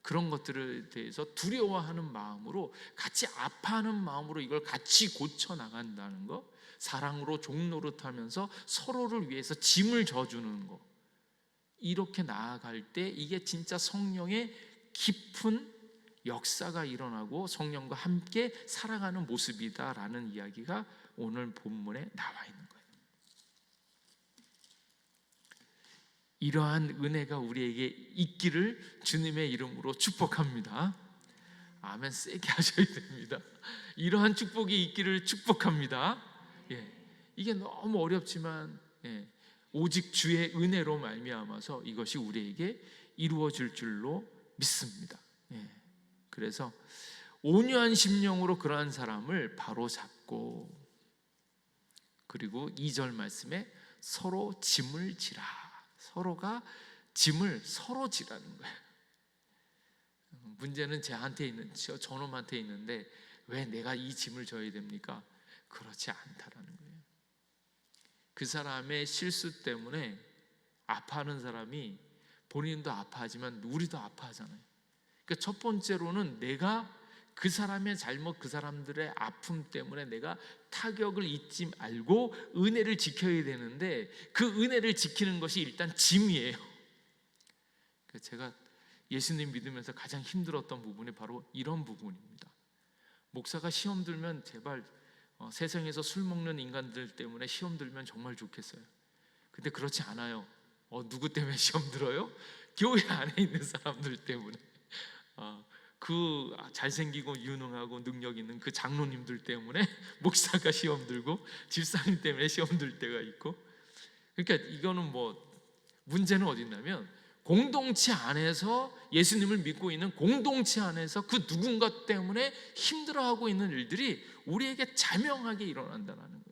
그런 것들에 대해서 두려워하는 마음으로, 같이 아파하는 마음으로 이걸 같이 고쳐나간다는 거, 사랑으로 종노릇하면서 서로를 위해서 짐을 져주는 거, 이렇게 나아갈 때 이게 진짜 성령의 깊은 역사가 일어나고 성령과 함께 살아가는 모습이다라는 이야기가 오늘 본문에 나와 있는 거예요. 이러한 은혜가 우리에게 있기를 주님의 이름으로 축복합니다. 아멘 세게 하셔야 됩니다. 이러한 축복이 있기를 축복합니다. 이게 너무 어렵지만 오직 주의 은혜로 말미암아서 이것이 우리에게 이루어질 줄로 믿습니다. 그래서 온유한 심령으로 그러한 사람을 바로 잡고, 그리고 2절 말씀에 서로 짐을 지라. 서로가 짐을 서로 지라는 거예요. 문제는 저한테 있는, 저놈한테 있는데 왜 내가 이 짐을 져야 됩니까? 그렇지 않다라는 거예요. 그 사람의 실수 때문에 아파하는 사람이 본인도 아파하지만 우리도 아파하잖아요. 그러니까 첫 번째로는 내가 그 사람의 잘못, 그 사람들의 아픔 때문에 내가 타격을 잊지 말고 은혜를 지켜야 되는데, 그 은혜를 지키는 것이 일단 짐이에요. 제가 예수님 믿으면서 가장 힘들었던 부분이 바로 이런 부분입니다. 목사가 시험 들면 제발 세상에서 술 먹는 인간들 때문에 시험 들면 정말 좋겠어요. 근데 그렇지 않아요. 누구 때문에 시험 들어요? 교회 안에 있는 사람들 때문에. 그 잘생기고 유능하고 능력 있는 그 장로님들 때문에 목사가 시험 들고, 집사님 때문에 시험 들 때가 있고. 그러니까 이거는 문제는 어디 있냐면, 공동체 안에서 예수님을 믿고 있는 공동체 안에서 그 누군가 때문에 힘들어하고 있는 일들이 우리에게 자명하게 일어난다는 거예요.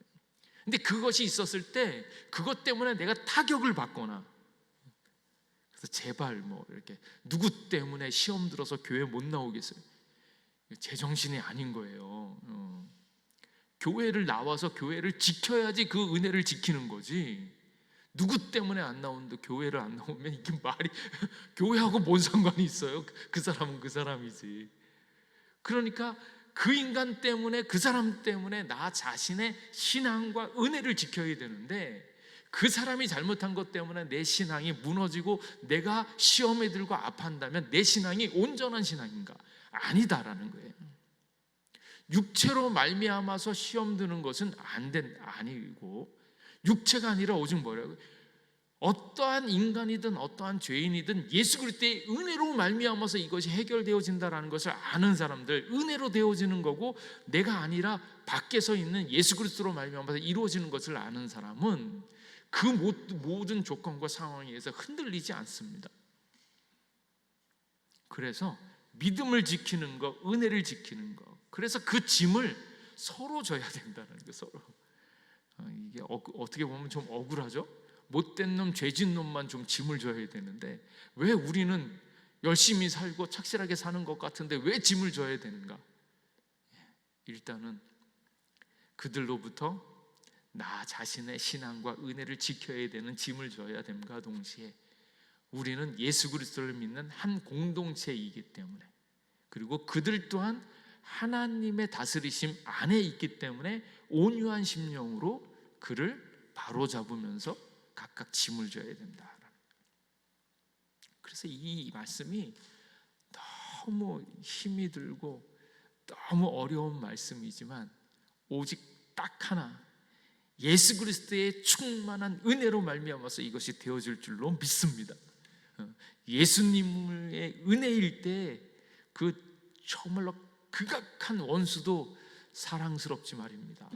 근데 그것이 있었을 때 그것 때문에 내가 타격을 받거나, 그래서 제발 이렇게 누구 때문에 시험 들어서 교회 못 나오겠어요? 제정신이 아닌 거예요. 교회를 나와서 교회를 지켜야지 그 은혜를 지키는 거지. 누구 때문에 안 나오는데 교회를 안 나오면 이게 말이 교회하고 뭔 상관이 있어요? 그 사람은 그 사람이지. 그러니까 그 인간 때문에, 그 사람 때문에 나 자신의 신앙과 은혜를 지켜야 되는데, 그 사람이 잘못한 것 때문에 내 신앙이 무너지고 내가 시험에 들고 아파한다면 내 신앙이 온전한 신앙인가? 아니다라는 거예요. 육체로 말미암아서 시험 드는 것은 아니고, 육체가 아니라 오직 뭐라고요? 어떠한 인간이든 어떠한 죄인이든 예수 그리스도의 은혜로 말미암아서 이것이 해결되어진다라는 것을 아는 사람들, 은혜로 되어지는 거고 내가 아니라 밖에서 있는 예수 그리스도로 말미암아서 이루어지는 것을 아는 사람은 그 모든 조건과 상황에 의해서 흔들리지 않습니다. 그래서 믿음을 지키는 것, 은혜를 지키는 것, 그래서 그 짐을 서로 져야 된다는 거. 서로. 이게 어떻게 보면 좀 억울하죠? 못된 놈, 죄진 놈만 좀 짐을 져야 되는데 왜 우리는 열심히 살고 착실하게 사는 것 같은데 왜 짐을 져야 되는가? 일단은 그들로부터 나 자신의 신앙과 은혜를 지켜야 되는 짐을 져야 됨과 동시에 우리는 예수 그리스도를 믿는 한 공동체이기 때문에, 그리고 그들 또한 하나님의 다스리심 안에 있기 때문에 온유한 심령으로 그를 바로잡으면서 각각 짐을 져야 된다. 그래서 이 말씀이 너무 힘이 들고 너무 어려운 말씀이지만 오직 딱 하나, 예수 그리스도의 충만한 은혜로 말미암아서 이것이 되어질 줄로 믿습니다. 예수님의 은혜일 때 그 정말로 극악한 원수도 사랑스럽지 말입니다.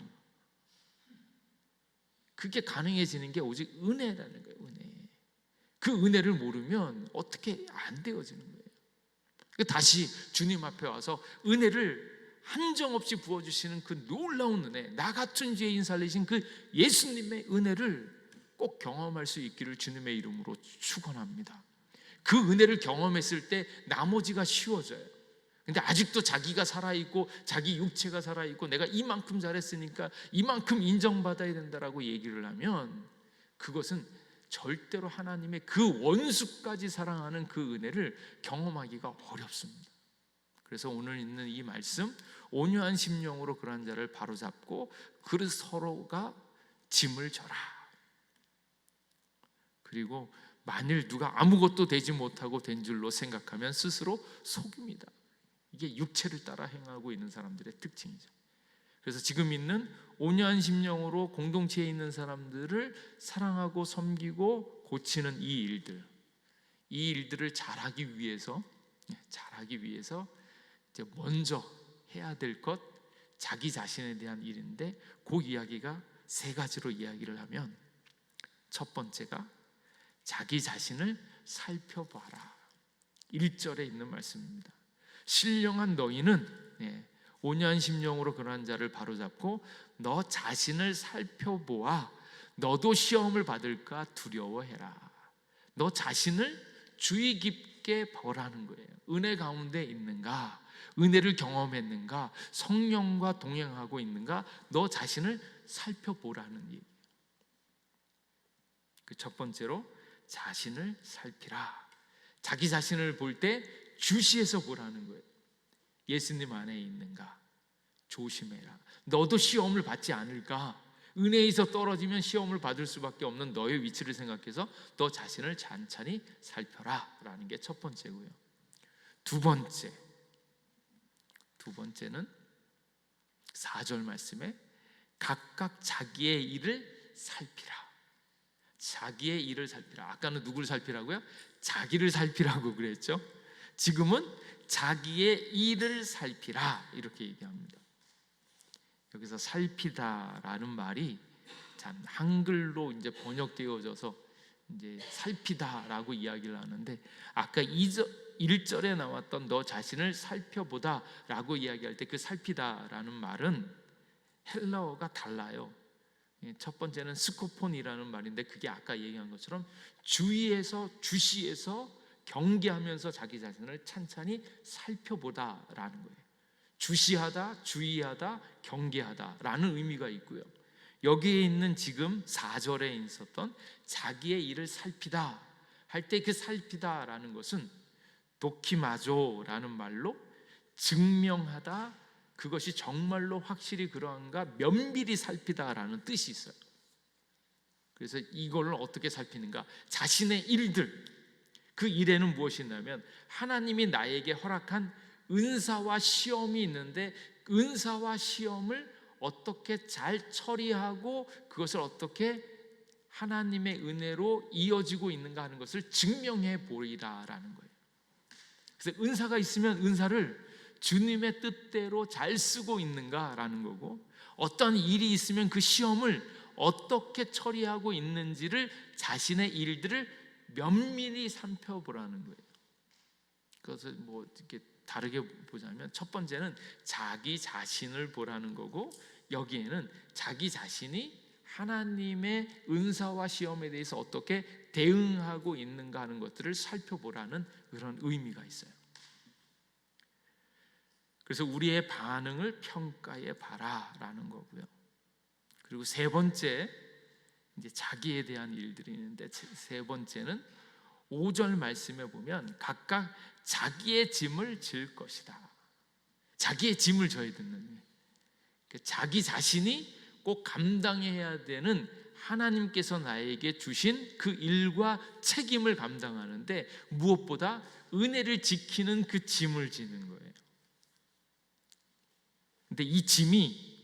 그게 가능해지는 게 오직 은혜라는 거예요. 은혜. 그 은혜를 모르면 어떻게 안 되어지는 거예요. 다시 주님 앞에 와서 은혜를 한정없이 부어주시는 그 놀라운 은혜, 나 같은 죄인 살리신 그 예수님의 은혜를 꼭 경험할 수 있기를 주님의 이름으로 축원합니다. 그 은혜를 경험했을 때 나머지가 쉬워져요. 근데 아직도 자기가 살아있고 자기 육체가 살아있고 내가 이만큼 잘했으니까 이만큼 인정받아야 된다라고 얘기를 하면 그것은 절대로 하나님의 그 원수까지 사랑하는 그 은혜를 경험하기가 어렵습니다. 그래서 오늘 있는 이 말씀, 온유한 심령으로 그러한 자를 바로잡고 그를 서로가 짐을 져라. 그리고 만일 누가 아무것도 되지 못하고 된 줄로 생각하면 스스로 속입니다. 이게 육체를 따라 행하고 있는 사람들의 특징이죠. 그래서 지금 있는 온유한 심령으로 공동체에 있는 사람들을 사랑하고 섬기고 고치는 이 일들을 잘하기 위해서 이제 먼저 해야 될 것, 자기 자신에 대한 일인데, 그 이야기가 세 가지로 이야기를 하면, 첫 번째가 자기 자신을 살펴봐라. 1절에 있는 말씀입니다. 신령한 너희는 온유한 심령으로 그러한 자를 바로잡고 너 자신을 살펴보아 너도 시험을 받을까 두려워해라. 너 자신을 주의 깊게 보라는 거예요. 은혜 가운데 있는가? 은혜를 경험했는가? 성령과 동행하고 있는가? 너 자신을 살펴보라는 얘기예요. 그 첫 번째로 자신을 살피라. 자기 자신을 볼 때 주시해서 보라는 거예요. 예수님 안에 있는가? 조심해라. 너도 시험을 받지 않을까? 은혜에서 떨어지면 시험을 받을 수밖에 없는 너의 위치를 생각해서 너 자신을 찬찬히 살펴라 라는 게 첫 번째고요. 두 번째는 4절 말씀에 각각 자기의 일을 살피라. 자기의 일을 살피라. 아까는 누구를 살피라고요? 자기를 살피라고 그랬죠. 지금은 자기의 일을 살피라 이렇게 얘기합니다. 여기서 살피다라는 말이 참 한글로 이제 번역되어져서 이제 살피다라고 이야기를 하는데, 아까 1절에 나왔던 너 자신을 살펴보다라고 이야기할 때 그 살피다라는 말은 헬라어가 달라요. 첫 번째는 스코폰이라는 말인데, 그게 아까 얘기한 것처럼 주시해서 경계하면서 자기 자신을 찬찬히 살펴보다라는 거예요. 주시하다, 주의하다, 경계하다라는 의미가 있고요. 여기에 있는 지금 4절에 있었던 자기의 일을 살피다 할 때 그 살피다라는 것은 도키마조라는 말로 증명하다, 그것이 정말로 확실히 그러한가 면밀히 살피다라는 뜻이 있어요. 그래서 이걸 어떻게 살피는가? 자신의 일들, 그 일에는 무엇이 있냐면 하나님이 나에게 허락한 은사와 시험이 있는데, 은사와 시험을 어떻게 잘 처리하고 그것을 어떻게 하나님의 은혜로 이어지고 있는가 하는 것을 증명해 보이라라는 거예요. 그래서 은사가 있으면 은사를 주님의 뜻대로 잘 쓰고 있는가라는 거고, 어떤 일이 있으면 그 시험을 어떻게 처리하고 있는지를, 자신의 일들을 면밀히 살펴보라는 거예요. 그것을 뭐 이렇게 다르게 보자면, 첫 번째는 자기 자신을 보라는 거고, 여기에는 자기 자신이 하나님의 은사와 시험에 대해서 어떻게 대응하고 있는가 하는 것들을 살펴보라는 그런 의미가 있어요. 그래서 우리의 반응을 평가해 봐라라는 거고요. 그리고 세 번째, 이제 자기에 대한 일들이 있는데, 세 번째는 5절 말씀에 보면 각각 자기의 짐을 질 것이다. 자기의 짐을 져야 되는, 자기 자신이 꼭 감당해야 되는 하나님께서 나에게 주신 그 일과 책임을 감당하는데, 무엇보다 은혜를 지키는 그 짐을 지는 거예요. 근데 이 짐이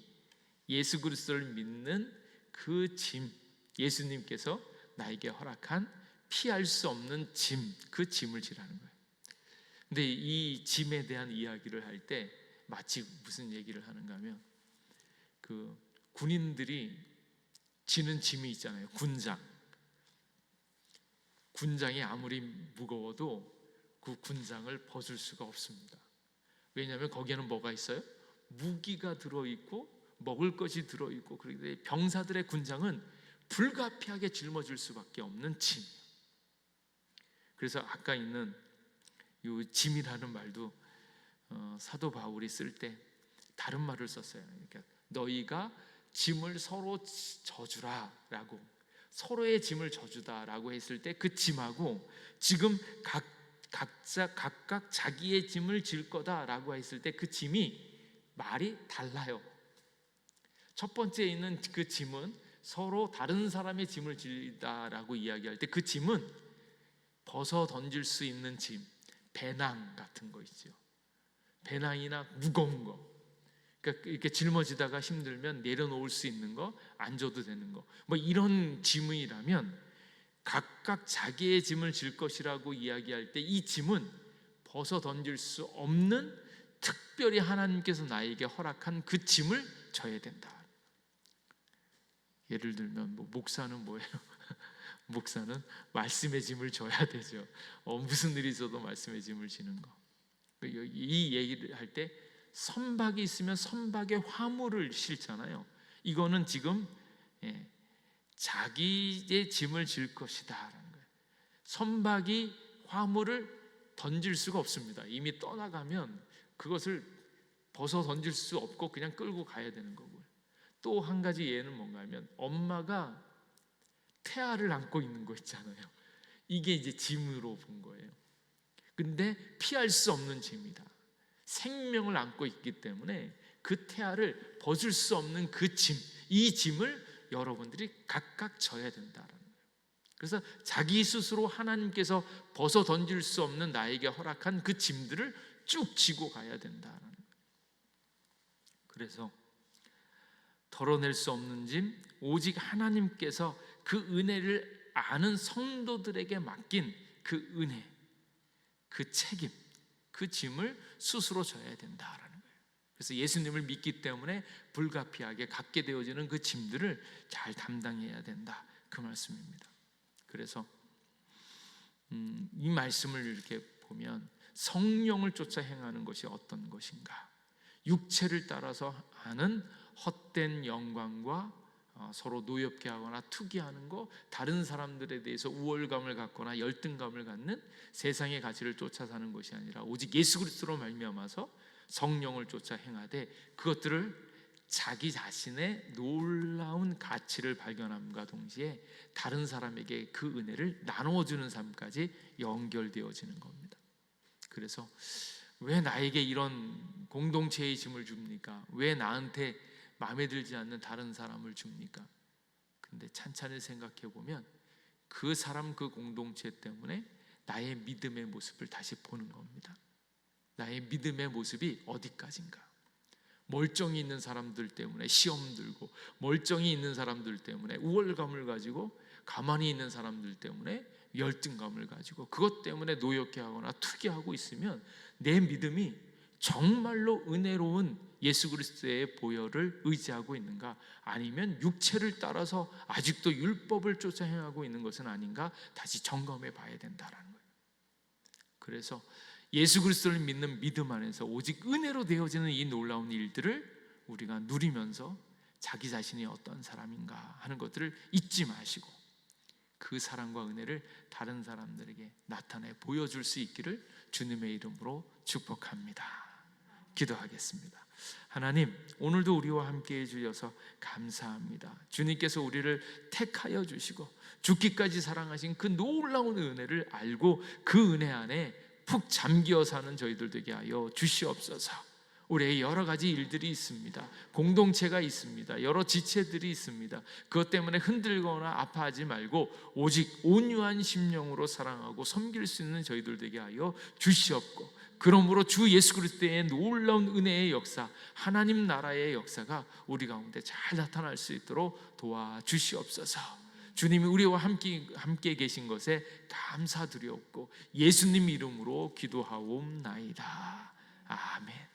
예수 그리스도를 믿는 그 짐, 예수님께서 나에게 허락한 피할 수 없는 짐, 그 짐을 지라는 거예요. 근데 이 짐에 대한 이야기를 할 때 마치 무슨 얘기를 하는가 하면, 그 군인들이 지는 짐이 있잖아요. 군장이 아무리 무거워도 그 군장을 벗을 수가 없습니다. 왜냐하면 거기에는 뭐가 있어요? 무기가 들어있고 먹을 것이 들어있고, 그런데 병사들의 군장은 불가피하게 짊어질 수밖에 없는 짐. 그래서 아까 있는 이 짐이라는 말도 사도 바울이 쓸 때 다른 말을 썼어요. 그러니까 너희가 짐을 서로 져주라라고, 서로의 짐을 져주다라고 했을 때 그 짐하고 지금 각각 자기의 짐을 질 거다라고 했을 때 그 짐이 말이 달라요. 첫 번째 있는 그 짐은 서로 다른 사람의 짐을 질다라고 이야기할 때 그 짐은 벗어 던질 수 있는 짐, 배낭 같은 거 있죠. 배낭이나 무거운 거, 그러니까 이렇게 짊어지다가 힘들면 내려놓을 수 있는 거, 앉아도 되는 거, 뭐 이런 짐이라면 각각 자기의 짐을 질 것이라고 이야기할 때 이 짐은 벗어 던질 수 없는, 특별히 하나님께서 나에게 허락한 그 짐을 져야 된다. 예를 들면 목사는 뭐예요? 목사는 말씀의 짐을 져야 되죠. 무슨 일이 있어도 말씀의 짐을 지는 거. 이 얘기를 할 때 선박이 있으면 선박에 화물을 싣잖아요. 이거는 지금 자기의 짐을 질 것이다라는 거예요. 선박이 화물을 던질 수가 없습니다. 이미 떠나가면 그것을 벗어 던질 수 없고 그냥 끌고 가야 되는 거고요. 또 한 가지 예는 뭔가 하면 엄마가 태아를 안고 있는 거 있잖아요. 이게 이제 짐으로 본 거예요. 근데 피할 수 없는 짐이다. 생명을 안고 있기 때문에 그 태아를 벗을 수 없는 그 짐, 이 짐을 여러분들이 각각 져야 된다는 거예요. 그래서 자기 스스로 하나님께서 벗어 던질 수 없는 나에게 허락한 그 짐들을 쭉 지고 가야 된다는 거예요. 그래서 덜어낼 수 없는 짐, 오직 하나님께서 그 은혜를 아는 성도들에게 맡긴 그 은혜, 그 책임, 그 짐을 스스로 져야 된다라는 거예요. 그래서 예수님을 믿기 때문에 불가피하게 갖게 되어지는 그 짐들을 잘 담당해야 된다, 그 말씀입니다. 그래서 이 말씀을 이렇게 보면 성령을 쫓아 행하는 것이 어떤 것인가? 육체를 따라서 하는 헛된 영광과 서로 노엽게 하거나 투기하는 거, 다른 사람들에 대해서 우월감을 갖거나 열등감을 갖는 세상의 가치를 쫓아 사는 것이 아니라 오직 예수 그리스도로 말미암아서 성령을 쫓아 행하되 그것들을 자기 자신의 놀라운 가치를 발견함과 동시에 다른 사람에게 그 은혜를 나누어주는 삶까지 연결되어지는 겁니다. 그래서 왜 나에게 이런 공동체의 짐을 줍니까? 왜 나한테 마음에 들지 않는 다른 사람을 줍니까? 근데 찬찬히 생각해 보면 그 사람, 그 공동체 때문에 나의 믿음의 모습을 다시 보는 겁니다. 나의 믿음의 모습이 어디까지인가? 멀쩡히 있는 사람들 때문에 시험 들고, 멀쩡히 있는 사람들 때문에 우월감을 가지고, 가만히 있는 사람들 때문에 열등감을 가지고 그것 때문에 노엽게 하거나 투기하고 있으면 내 믿음이 정말로 은혜로운 예수 그리스도의 보혈을 의지하고 있는가, 아니면 육체를 따라서 아직도 율법을 쫓아 행하고 있는 것은 아닌가 다시 점검해 봐야 된다라는 거예요. 그래서 예수 그리스도를 믿는 믿음 안에서 오직 은혜로 되어지는 이 놀라운 일들을 우리가 누리면서 자기 자신이 어떤 사람인가 하는 것들을 잊지 마시고 그 사랑과 은혜를 다른 사람들에게 나타내 보여줄 수 있기를 주님의 이름으로 축복합니다. 기도하겠습니다. 하나님, 오늘도 우리와 함께 해주셔서 감사합니다. 주님께서 우리를 택하여 주시고 죽기까지 사랑하신 그 놀라운 은혜를 알고 그 은혜 안에 푹 잠겨 사는 저희들 되게 하여 주시옵소서. 우리의 여러 가지 일들이 있습니다. 공동체가 있습니다. 여러 지체들이 있습니다. 그것 때문에 흔들거나 아파하지 말고 오직 온유한 심령으로 사랑하고 섬길 수 있는 저희들 되게 하여 주시옵고, 그러므로 주 예수 그리스도의 놀라운 은혜의 역사, 하나님 나라의 역사가 우리 가운데 잘 나타날 수 있도록 도와주시옵소서. 주님이 우리와 함께 계신 것에 감사드리옵고 예수님 이름으로 기도하옵나이다. 아멘.